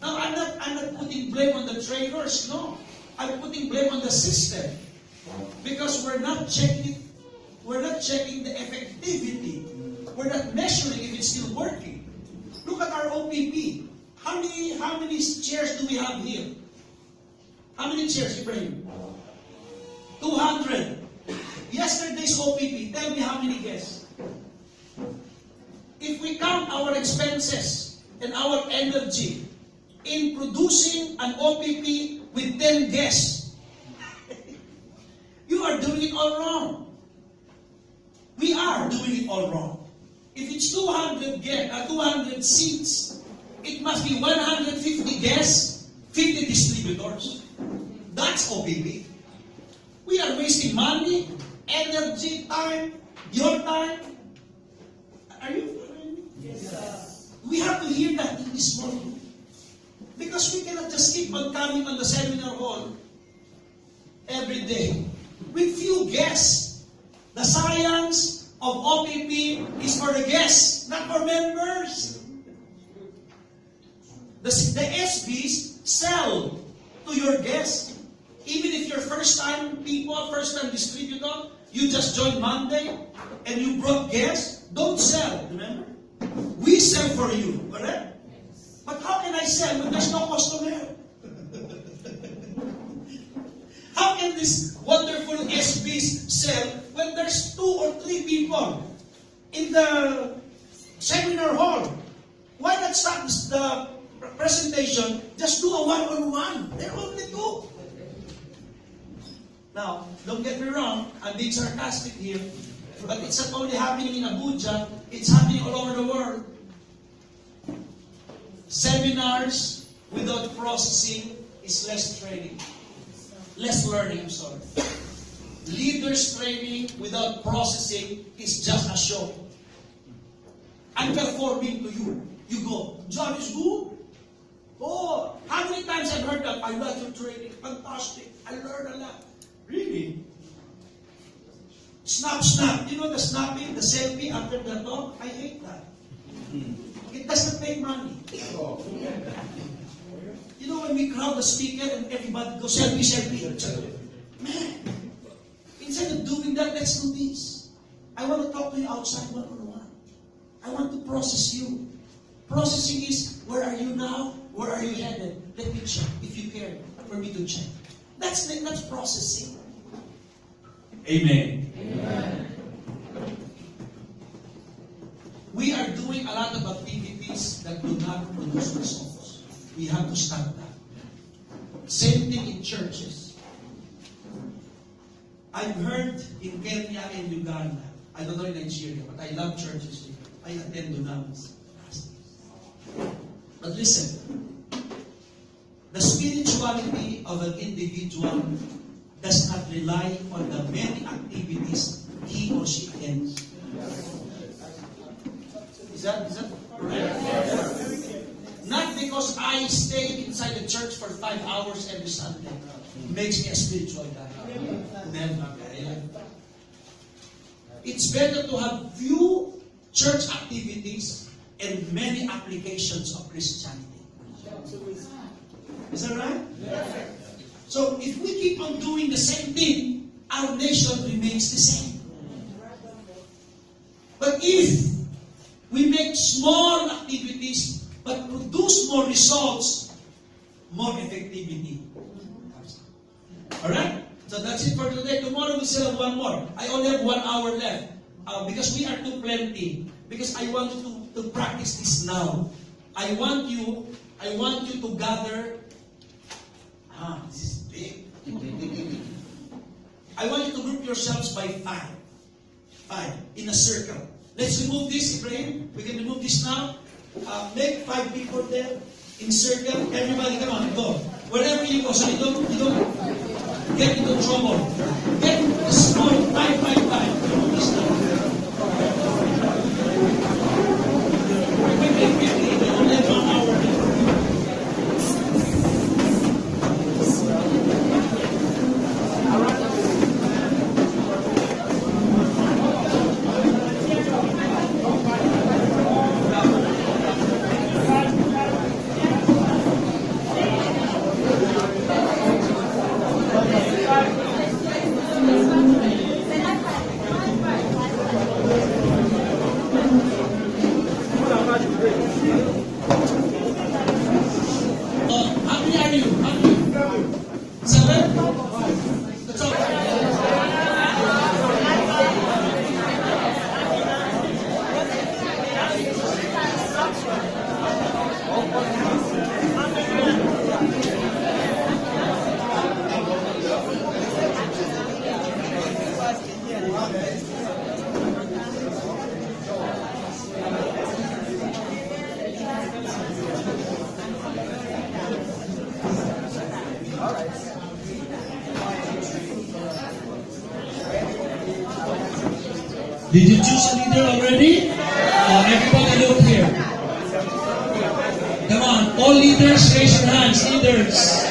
Now, I'm not putting blame on the trainers, no. I'm putting blame on the system. Because we're not checking the effectivity. We're not measuring if it's still working. Look at our OPP. How many chairs do we have here? How many chairs, Ibrahim? 200. Yesterday's OPP, tell me how many guests? If we count our expenses and our energy in producing an OPP with 10 guests, you are doing it all wrong. We are doing it all wrong. If it's 200 seats, it must be 150 guests, 50 distributors. That's OPP. We are wasting money, energy, time, your time. Are you following me?
Yes.
We have to hear that in this morning. Because we cannot just keep on coming on the seminar hall every day with few guests. The science of OPP is for the guests, not for members. The SBs sell to your guests. Even if you're first-time people, first-time distributor, you just joined Monday and you brought guests, don't sell, remember? We sell for you, correct? But how can I sell when there's no customer? How can these wonderful SBs sell when there's 2 or 3 people in the seminar hall? Why not start the presentation, just do a one-on-one? There are only 2. Now, don't get me wrong, I'm being sarcastic here, but it's not only happening in Abuja, it's happening all over the world. Seminars without processing is less training. Less learning, I'm sorry. Leaders training without processing is just a show. I'm performing to you. You go, John is good. Oh, how many times I've heard that? I love your training. Fantastic. I learned a lot. Really? Snap, snap. You know the snapping, the selfie after the talk? I hate that. It doesn't make money. You know when we crowd the speaker and everybody goes, selfie, selfie. Man, instead of doing that, let's do this. I want to talk to you outside one-on-one. I want to process you. Processing is, where are you now? Where are you headed? Let me check, if you care for me to check. That's processing. Amen.
Amen.
We are doing a lot of activities that do not produce results. We have to stop that. Same thing in churches. I've heard in Kenya and Uganda, I don't know in Nigeria, but I love churches here. I attend Dunamis. But listen, the spirituality of an individual does not rely on the many activities he or she can. Is that correct? Not because I stay inside the church for 5 hours every Sunday makes me a spiritual guy. Never. It's better to have few church activities and many applications of Christianity. Is that right? Yes. So if we keep on doing the same thing, our nation remains the same. But if we make small activities but produce more results, more effectivity. Alright? So that's it for today. Tomorrow we still have one more. I only have 1 hour left because we are too plenty. Because I want you to practice this now. I want you to gather. This is big. I want you to group yourselves by 5. 5 in a circle. Let's remove this, Ibrahim. We can remove this now. Make 5 people there in circle. Everybody, come on, go. Wherever you go, so you don't get into trouble. Get a small 5, 5, 5. Remove this now. We only have 1 hour. 7? That's all. Did you choose a leader already? Everybody look here. Come on, all leaders, raise your hands. Leaders.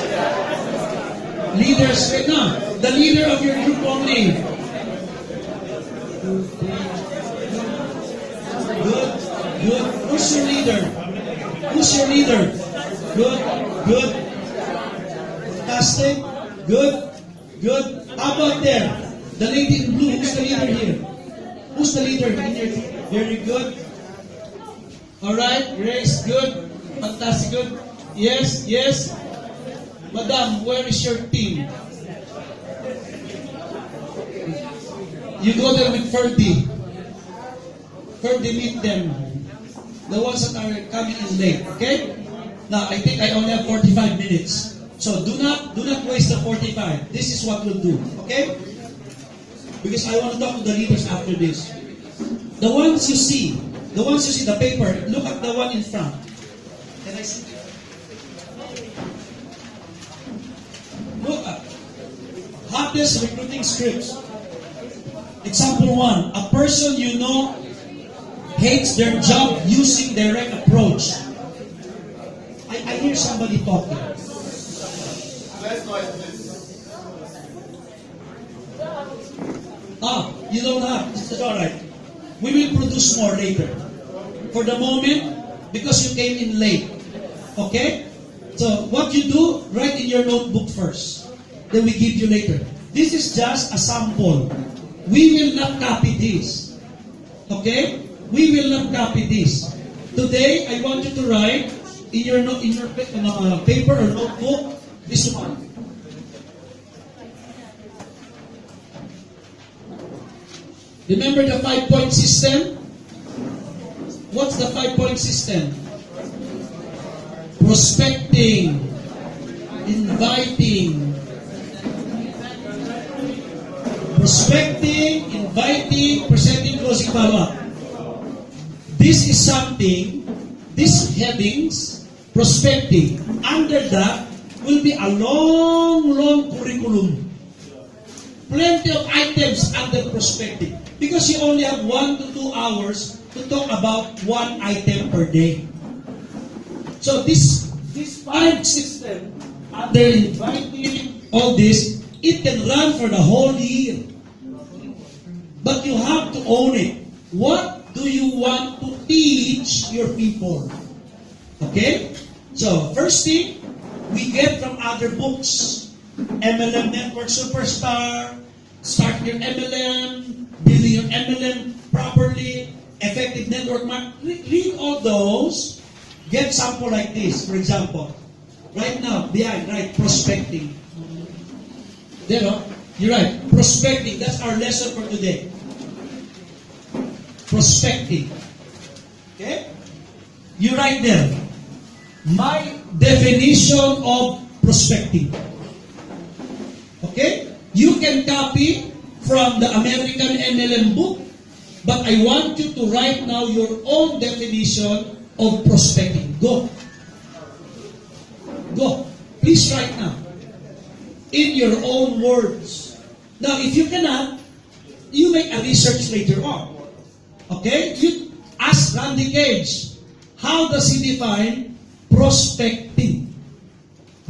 Leaders, no, the leader of your group only. Good, good. Who's your leader? Who's your leader? Good, good. Fantastic. Good, good. How about there? The lady in blue, who's the leader here? Who's the leader in your team? Very good. Alright, Grace, good. Fantastic, good. Yes, yes. Madam, where is your team? You go there with Ferdy. Ferdy, meet them. The ones that are coming in late, okay? Now, I think I only have 45 minutes. So do not waste the 45. This is what we'll do, okay? Because I want to talk to the leaders after this. The ones you see, the paper, look at the one in front. Can I see it? Look at hottest recruiting scripts. Example 1, a person you know hates their job using direct approach. I hear somebody talking. You don't have. It's all right. We will produce more later. For the moment, because you came in late. Okay? So, what you do, write in your notebook first. Then we give you later. This is just a sample. We will not copy this. Okay? We will not copy this. Today, I want you to write in your paper or notebook this one. Remember the 5-point system? What's the 5-point system? Prospecting, inviting, presenting, closing, follow-up. This is something, these headings, prospecting, under that will be a long curriculum. Plenty of items under prospecting. Because you only have 1 to 2 hours to talk about one item per day. So this 5 system, under inviting all this, it can run for the whole year. But you have to own it. What do you want to teach your people? Okay? So, first thing, we get from other books. MLM Network Superstar, Start Your MLM, Building Your MLM Properly, Effective Network Marketing. Read all those. Get sample like this, for example. Right now, behind, right, prospecting. There, no? You're right. Prospecting, that's our lesson for today. Prospecting. Okay? You write there. My definition of prospecting. Okay? You can copy from the American MLM book, but I want you to write now your own definition of prospecting. Go. Go. Please write now. In your own words. Now, if you cannot, you make a research later on. Okay? You ask Randy Cage, how does he define prospecting?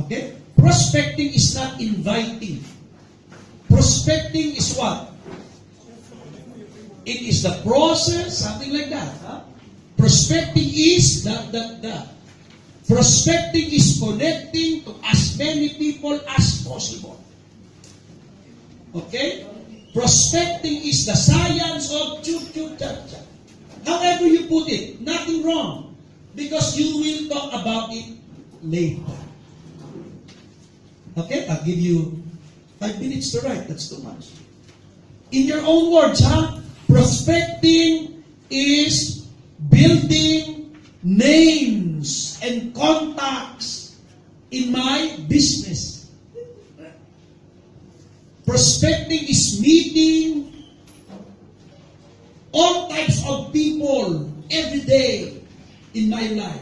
Okay? Prospecting is not inviting. Prospecting is what? It is the process, something like that. Huh? Prospecting is that. Prospecting is connecting to as many people as possible. Okay? Prospecting is the science of cha-cha. However you put it, nothing wrong. Because you will talk about it later. Okay, I'll give you 5 minutes to write. That's too much. In your own words, prospecting is building names and contacts in my business. Prospecting is meeting all types of people every day in my life.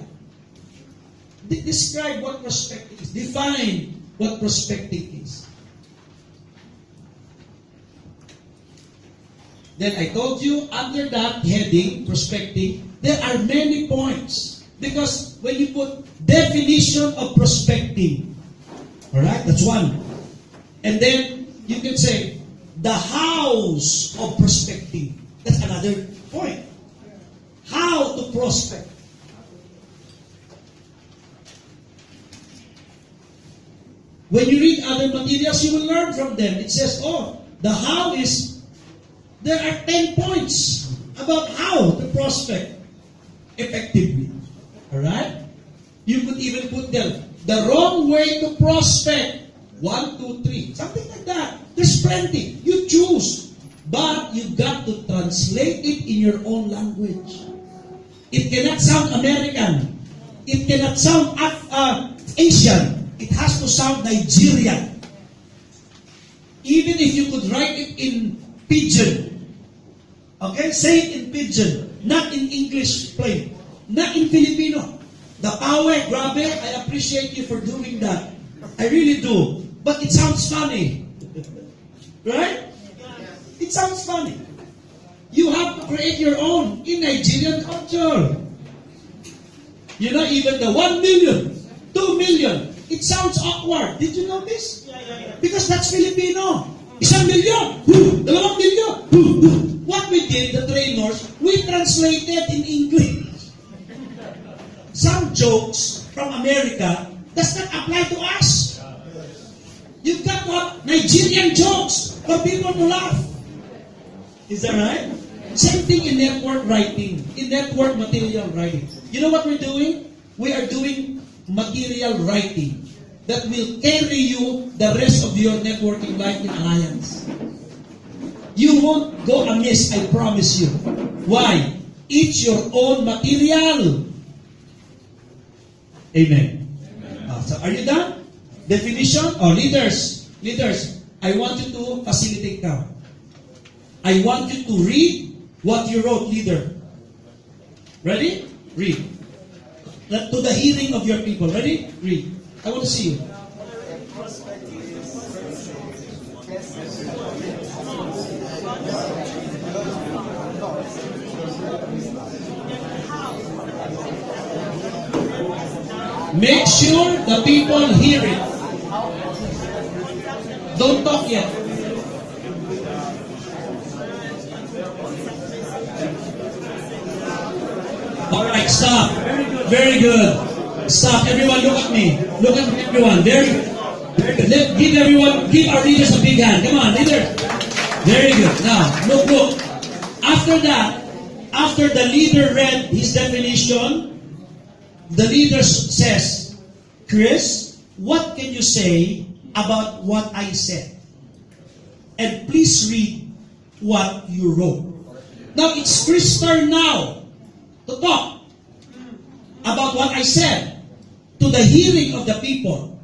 Describe what prospecting is. Define what prospecting is. Then I told you, under that heading, prospecting, there are many points. Because when you put definition of prospecting, alright, that's one. And then you can say, the house of prospecting. That's another point. How to prospect. When you read other materials, you will learn from them. It says, the how is, there are 10 points about how to prospect effectively. Alright? You could even put them, the wrong way to prospect. 1, 2, 3. Something like that. There's plenty. You choose. But you got to translate it in your own language. It cannot sound American. It cannot sound Asian. It has to sound Nigerian. Even if you could write it in Pidgin. Okay? Say it in Pidgin. Not in English plain. Not in Filipino. The power, grabe, I appreciate you for doing that. I really do. But it sounds funny. Right? It sounds funny. You have to create your own in Nigerian culture. You know, even the 1 million, 2 million, it sounds awkward. Did you know this? Because that's Filipino. 1 million, 2 million. What we did, the trainers, we translated in English. Some jokes from America does not apply to us. You've got to have Nigerian jokes for people to laugh. Is that right? Same thing in network writing, in network material writing. You know what we're doing? We are doing material writing that will carry you the rest of your networking life in Alliance. You won't go amiss, I promise you. Why? It's your own material. Amen. So are you done? Definition? Leaders. Leaders, I want you to facilitate now. I want you to read what you wrote, leader. Ready? Read. To the hearing of your people. Ready? Read. I want to see you. Make sure the people hear it. Don't talk yet. Alright, stop. Very good. Stop. Everyone look at me. Look at everyone. Very good. Give our leaders a big hand. Come on, leaders. Very good. Now, look. After that, after the leader read his definition, the leader says, Chris, what can you say about what I said? And please read what you wrote. Now, it's Chris' turn now to talk about what I said to the hearing of the people.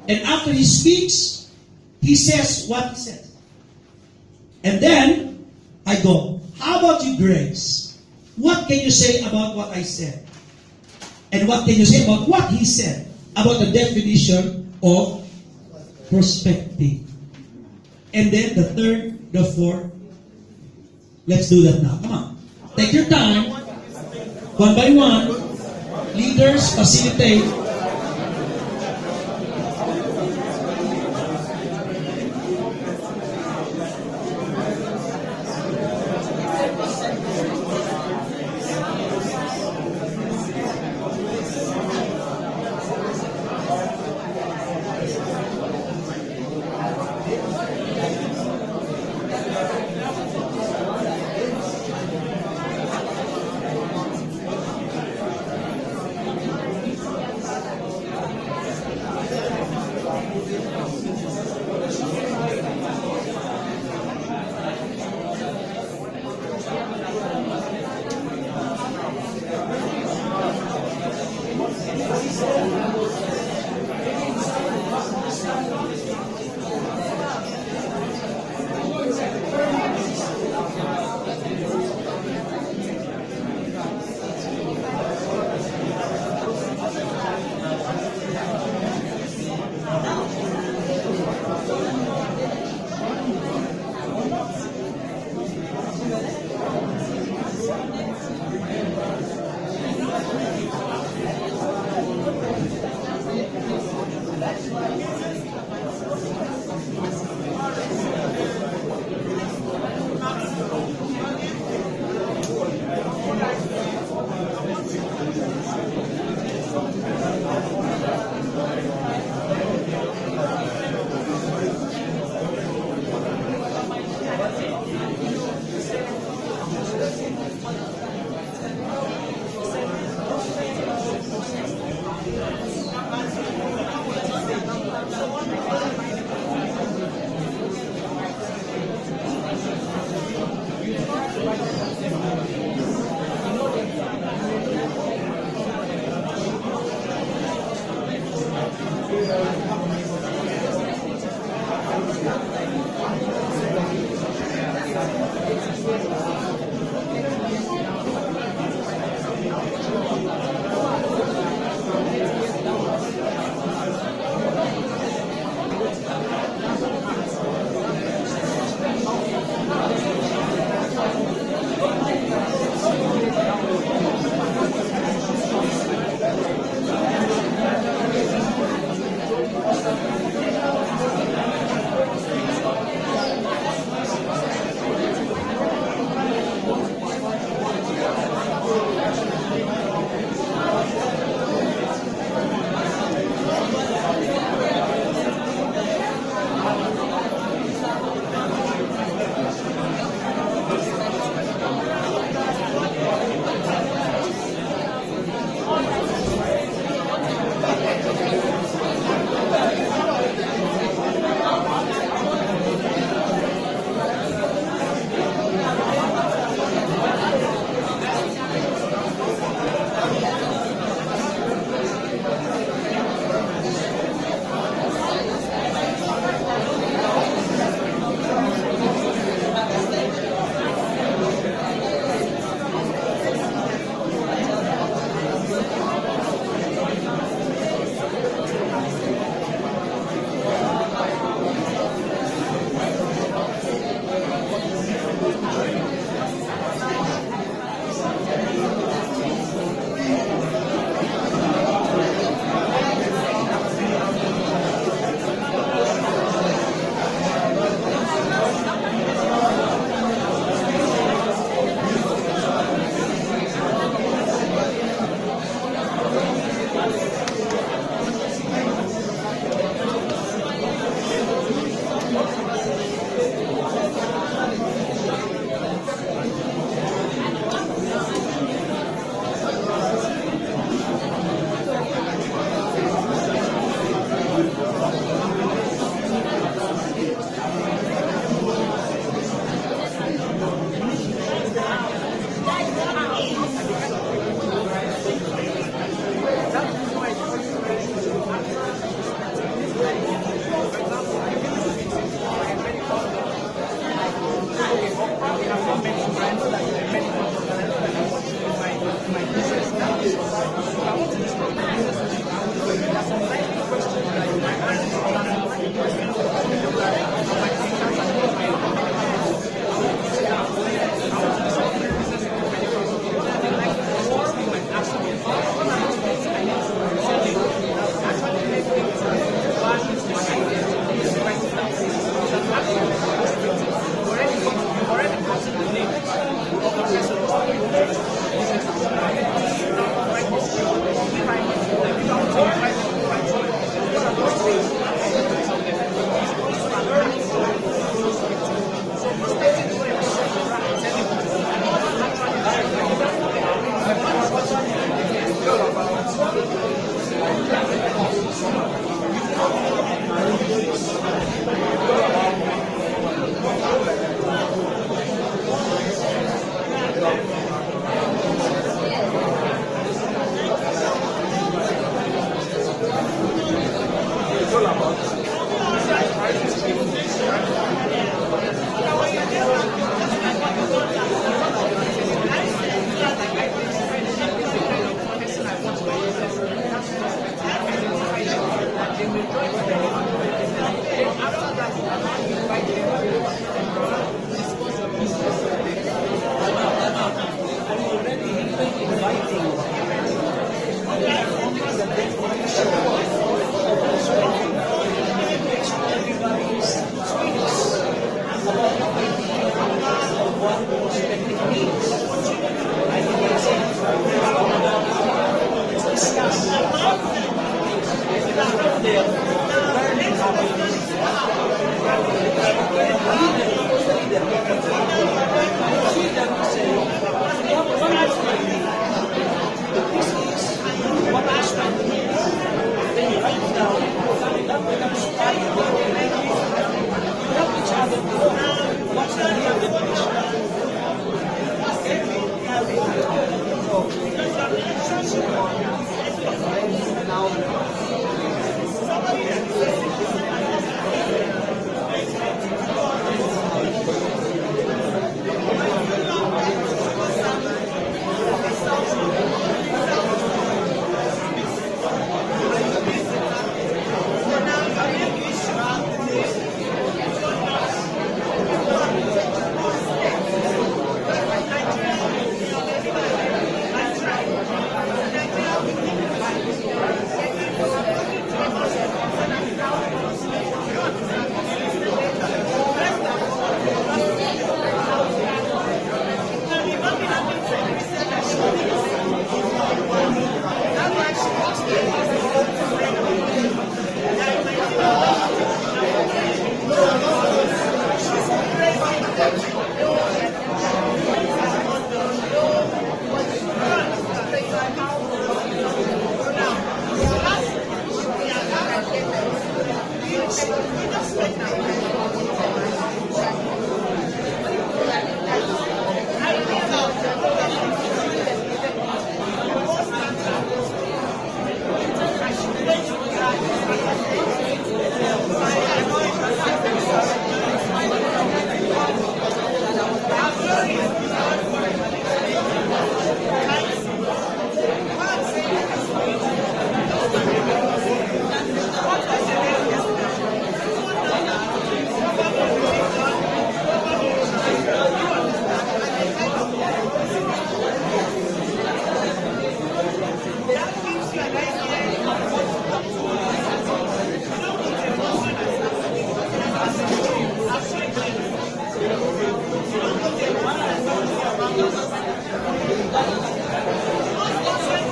And after he speaks, he says what he says. And then I go, how about you, Grace? What can you say about what I said? And what can you say about what he said? About the definition of prospecting. And then the third, the fourth. Let's do that now. Come on. Take your time. One by one. Leaders, facilitate.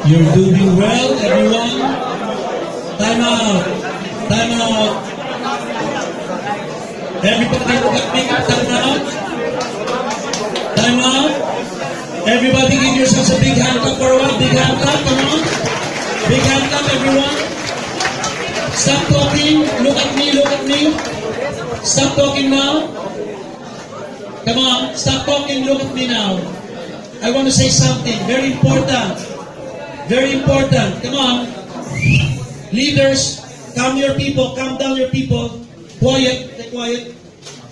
You're doing well, everyone. Time out. Time out. Everybody look at me. Time out. Time out. Everybody give yourselves a big hand clap for what? Big hand clap, come on. Big hand clap, everyone. Stop talking. Look at me, look at me. Stop talking now. Come on, stop talking, look at me now. I want to say something very important. Very important. Come on. Leaders, calm your people, calm down your people. Quiet, stay quiet.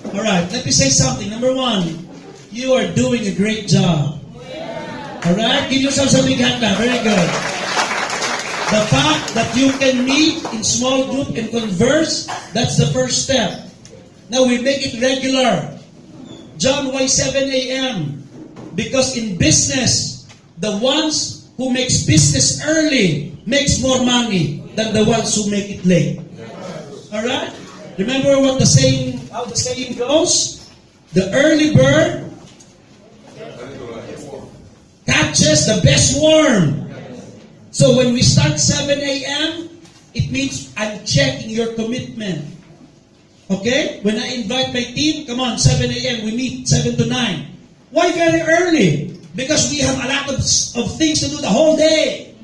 Alright, let me say something. Number one, you are doing a great job. Alright, give yourselves a big hand clap. Very good. The fact that you can meet in small group and converse, that's the first step. Now we make it regular. John, why 7 a.m.? Because in business, the ones who makes business early makes more money than the ones who make it late. Alright? Remember what how the saying goes? The early bird catches the best worm. So when we start 7 a.m., it means I'm checking your commitment. Okay? When I invite my team, come on, 7 a.m., we meet 7 to 9. Why very early? Because we have a lot of things to do the whole day.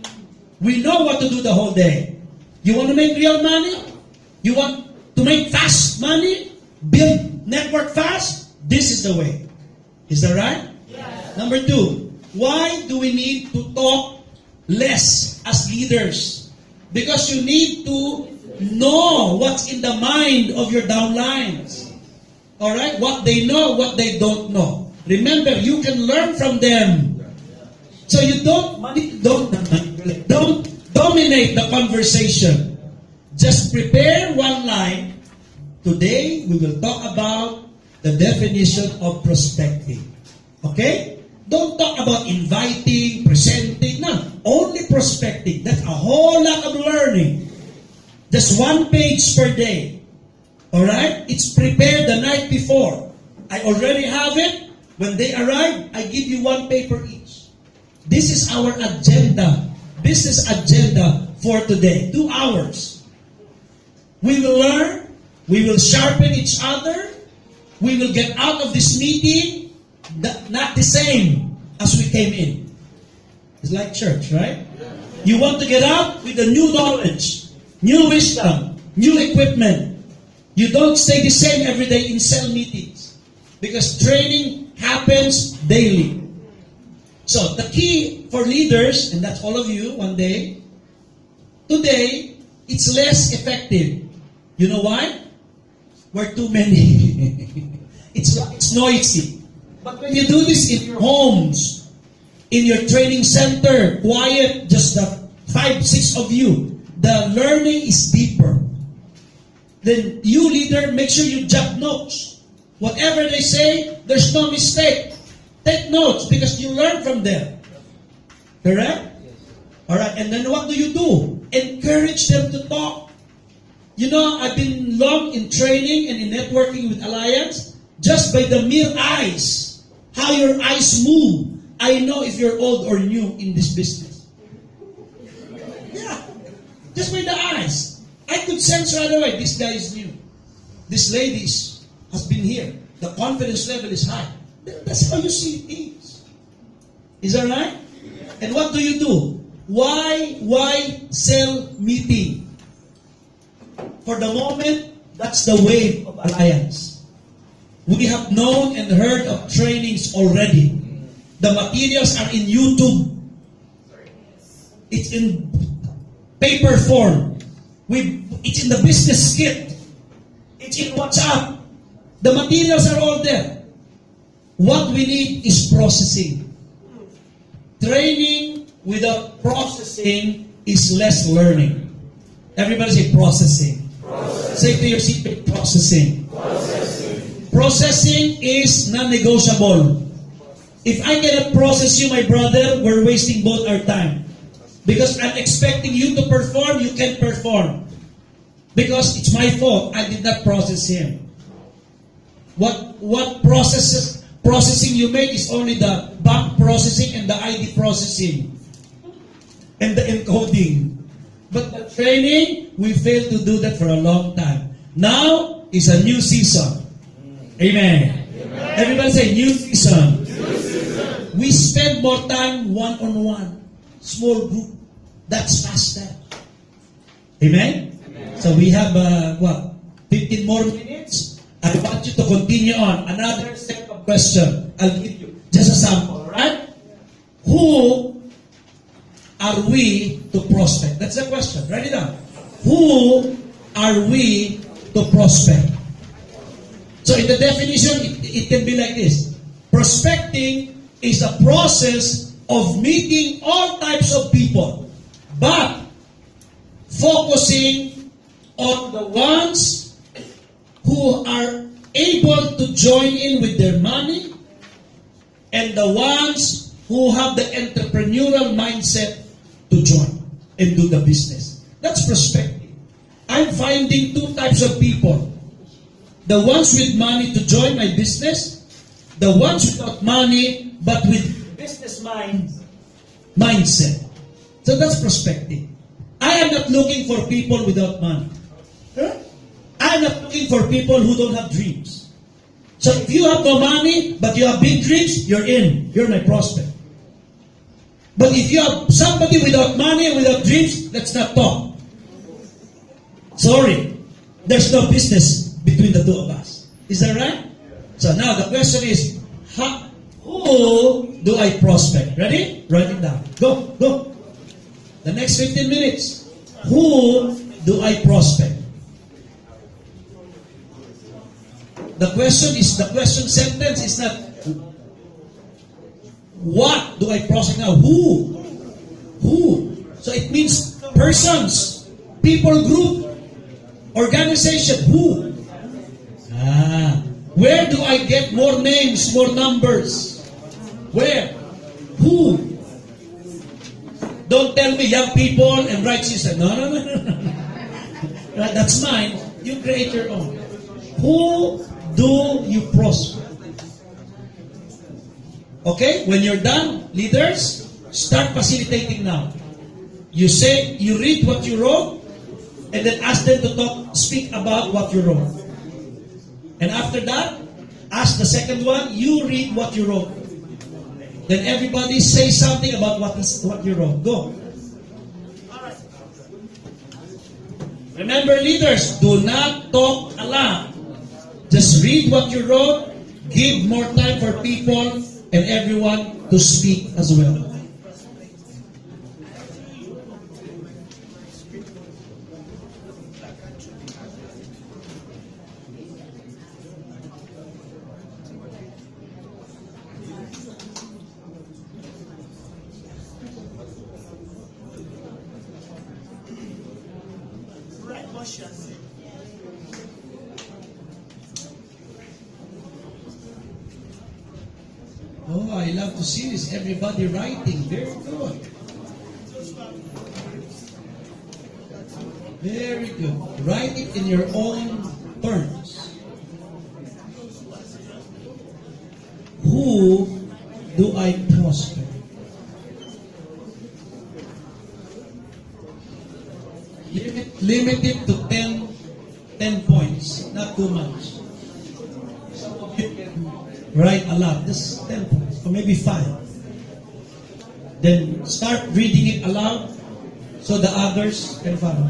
We know what to do the whole day. You want to make real money? You want to make fast money? Build network fast? This is the way. Is that right? Yes. Number two, why do we need to talk less as leaders? Because you need to know what's in the mind of your downlines. Alright? What they know, what they don't know. Remember, you can learn from them. So you don't dominate the conversation.
Just prepare one line. Today, we will talk about the definition of prospecting. Okay? Don't talk about inviting, presenting. No, only prospecting. That's a whole lot of learning. Just 1 page per day. Alright? It's prepared the night before. I already have it. When they arrive, I give you 1 paper each. This is our agenda. Business agenda for today. 2 hours. We will learn. We will sharpen each other. We will get out of this meeting not the same as we came in. It's like church, right? You want to get out with a new knowledge, new wisdom, new equipment. You don't stay the same every day in cell meetings because training happens daily. So the key for leaders, and that's all of you one day, today, it's less effective. You know why? We're too many. It's noisy. But when you do this in your homes, in your training center, quiet, just the 5, 6 of you, the learning is deeper. Then you, leader, make sure you jot notes. Whatever they say, there's no mistake. Take notes because you learn from them. Correct? Alright, and then what do? Encourage them to talk. You know, I've been long in training and in networking with Alliance. Just by the mere eyes, how your eyes move, I know if you're old or new in this business. Yeah, just by the eyes. I could sense right away, this guy is new. This lady has been here. The confidence level is high. That's how you see things. Is that right? And what do? Why cell meeting? For the moment, that's the wave of Alliance. We have known and heard of trainings already. The materials are in YouTube. It's in paper form. It's in the business kit. It's in WhatsApp. The materials are all there. What we need is processing. Training without processing is less learning. Everybody say processing. Say to your seatmate, processing. Processing is non-negotiable. If I cannot process you, my brother, we're wasting both our time. Because I'm expecting you to perform, you can't perform. Because it's my fault, I did not process him. What processing you make is only the bank processing and the ID processing. And the encoding. But the training, we failed to do that for a long time. Now is a new season. Amen. Everybody say new season. We spend more time one-on-one. Small group. That's faster. Amen? So we have, 15 more minutes. I want you to continue on. Another set of questions. I'll give you just a sample, alright? Who are we to prospect? That's the question. Write it down. Who are we to prospect? So in the definition, it can be like this. Prospecting is a process of meeting all types of people, but focusing on the ones who are able to join in with their money and the ones who have the entrepreneurial mindset to join and do the business. That's prospecting. I'm finding 2 types of people. The ones with money to join my business, the ones without money but with business mindset. So that's prospecting. I am not looking for people without money. I am not looking for people who don't have dreams. So if you have no money but you have big dreams, you're in. You're my prospect. But if you have somebody without money and without dreams, let's not talk. Sorry. There's no business between the 2 of us. Is that right? So now the question is, who do I prospect? Ready? Write it down. Go. The next 15 minutes. Who do I prospect? The question sentence is not what do I prospect now? Who? So it means persons, people group. Organization, who? Where do I get more names, more numbers? Where? Who? Don't tell me young people and right system. No. Right, that's mine. You create your own. Who do you prosper? Okay? When you're done, leaders, start facilitating now. You say, you read what you wrote, and then ask them to speak about what you wrote. And after that, ask the second one, you read what you wrote. Then everybody say something about what you wrote. Go. Remember, leaders, do not talk aloud. Just read what you wrote, give more time for people and everyone to speak as well. Oh, I love to see this. Everybody writing. Very good. Very good. Write it in your own terms. Who do I prosper? Limit it to 10 points, not too much. Write a lot, just 10 points, or maybe 5. Then start reading it aloud so the others can follow.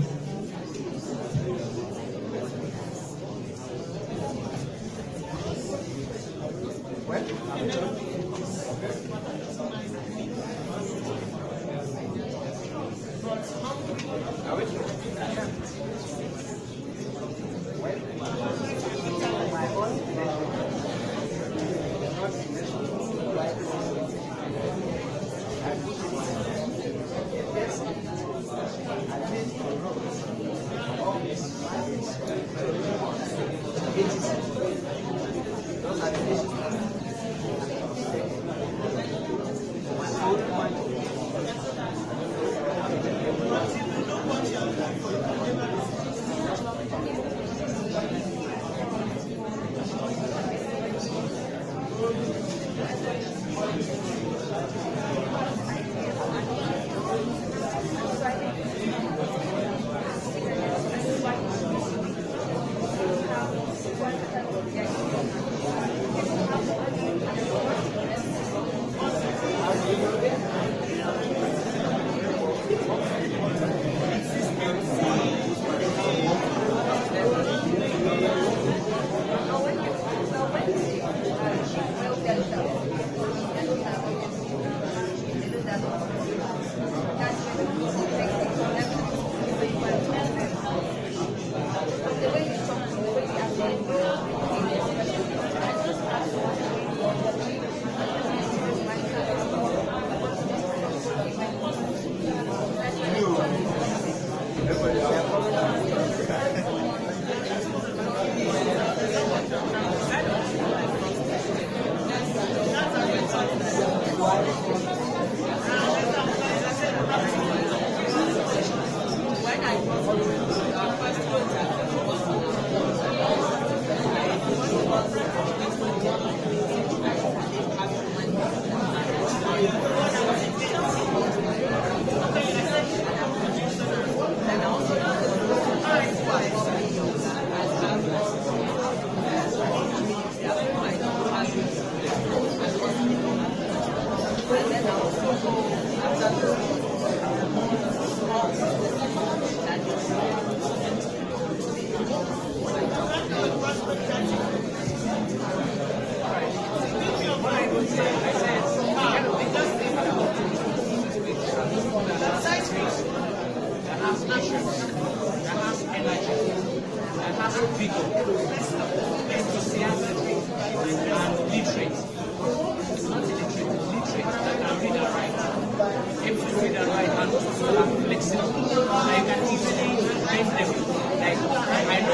I can easily train them. Like, I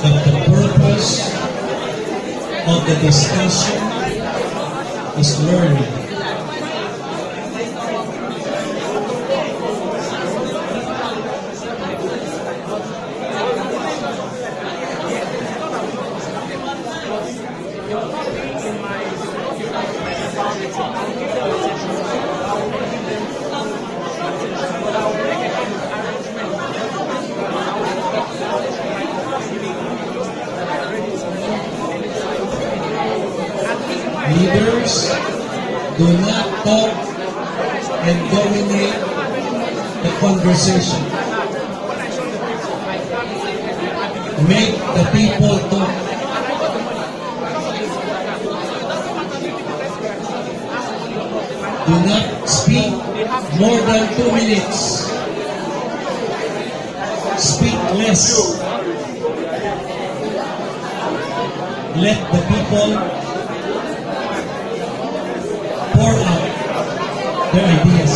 But the purpose of the discussion is learning. Leaders do not talk and dominate the conversation. Make the people talk. Do not speak more than 2 minutes. Speak less. Let the people pour out their ideas.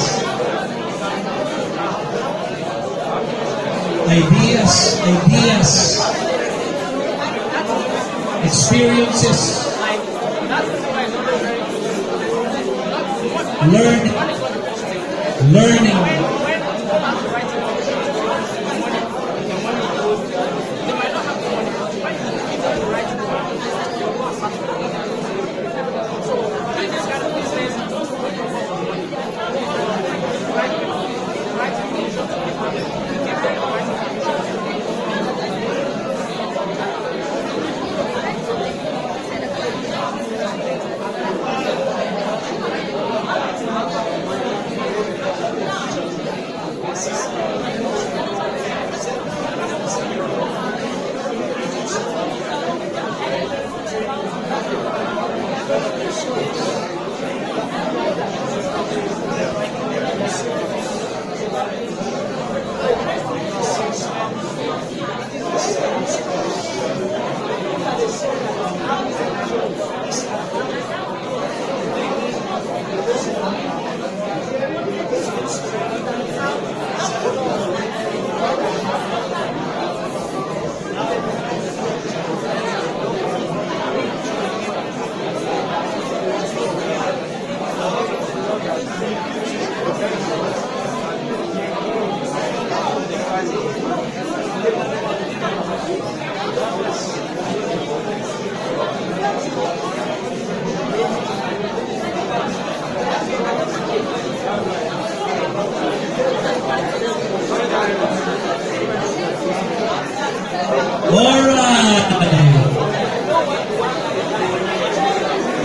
Ideas. Experiences. Learning.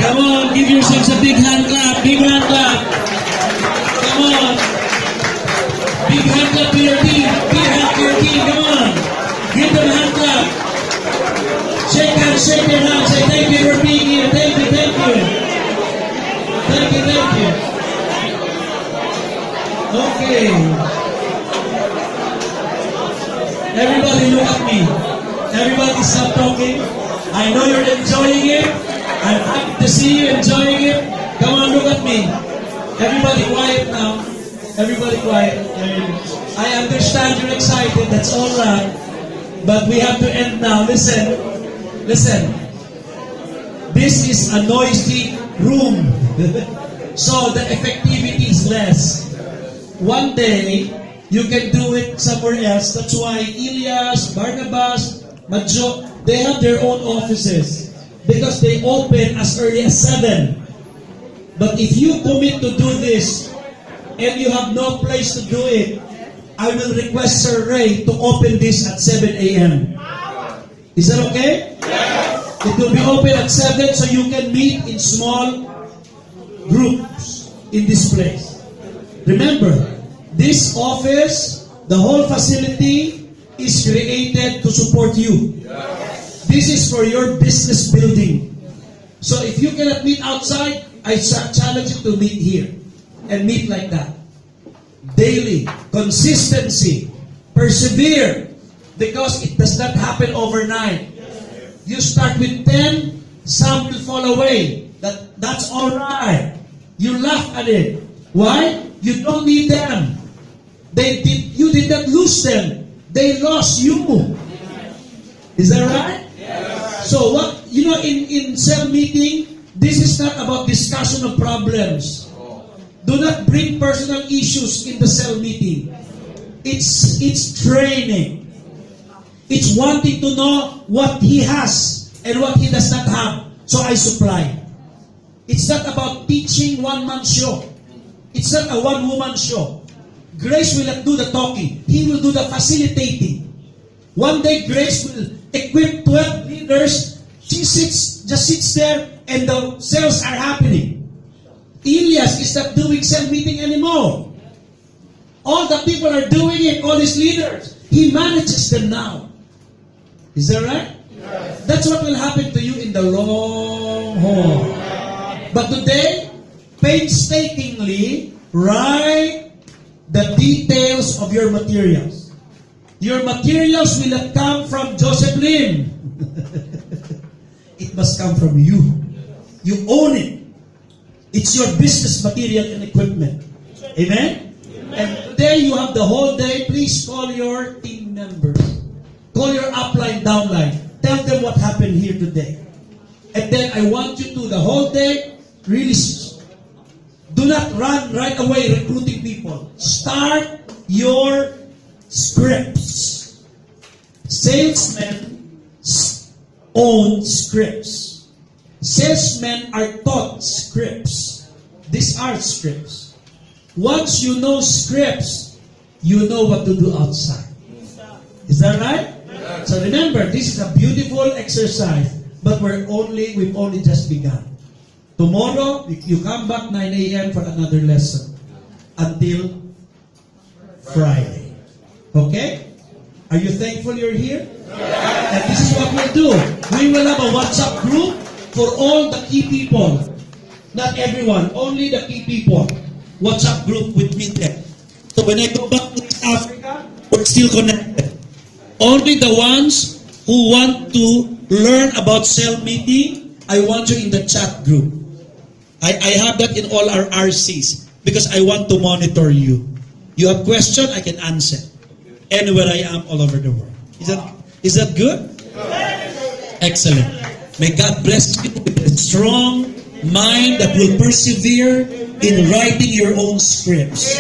Come on, give yourselves a big hand clap. Big hand clap. Come on. Big hand clap to your team. Big hand to your team. Come on. Give them a hand clap. Shake hands, shake their hands. Say thank you for being here. Thank you, thank you. Thank you, thank you. Okay. Everybody look at me. Everybody stop talking. I know you're enjoying it. I'm happy to see you enjoying it. Come on, look at me. Everybody quiet now. Everybody quiet. I understand you're excited. That's all right. But we have to end now. Listen. Listen. This is a noisy room. So the effectivity is less. One day, you can do it somewhere else. That's why Elias, Barnabas, Madjo, they have their own offices. Because they open as early as 7. But if you commit to do this, and you have no place to do it, I will request Sir Ray to open this at 7 a.m. Is that okay? Yes. It will be open at 7 so you can meet in small groups in this place. Remember, this office, the whole facility is created to support you. Yes. This is for your business building. So if you cannot meet outside, I challenge you to meet here and meet like that. Daily, consistency, persevere, because it does not happen overnight. You start with 10, some will fall away. That's all right. You laugh at it. Why? You don't need them. You did not lose them. They lost you. Is that right? Yes. So what, in cell meeting, this is not about discussion of problems. Do not bring personal issues in the cell meeting. It's training. It's wanting to know what he has and what he does not have. So I supply. It's not about teaching one-man show. It's not a one-woman show. Grace will not do the talking. He will do the facilitating. One day, Grace will equip 12 leaders. She just sits there, and the cells are happening. Elias is not doing cell meeting anymore. All the people are doing it, all his leaders. He manages them now. Is that right? Yes. That's what will happen to you in the long haul. But today, painstakingly write the details of your materials. Your materials will not come from Joseph Lim. It must come from you. You own it. It's your business material and equipment. Amen? And today you have the whole day. Please call your team members. Call your upline, downline. Tell them what happened here today. And then I want you to, the whole day, really do not run right away recruiting people. Start your scripts. Salesmen own scripts. Salesmen are taught scripts. These are scripts. Once you know scripts, you know what to do outside. Is that right? Yes. So remember, this is a beautiful exercise, but we've only just begun. Tomorrow, you come back 9 a.m. for another lesson until Friday. Okay? Are you thankful you're here? Yes. And this is what we'll do. We will have a WhatsApp group for all the key people. Not everyone, only the key people. WhatsApp group with me there. So when I go back to East Africa, we're still connected. Only the ones who want to learn about cell meeting, I want you in the chat group. I have that in all our RCs because I want to monitor you. You have questions, I can answer. Anywhere I am, all over the world. Is that good? Excellent. May God bless you with a strong mind that will persevere in writing your own scripts.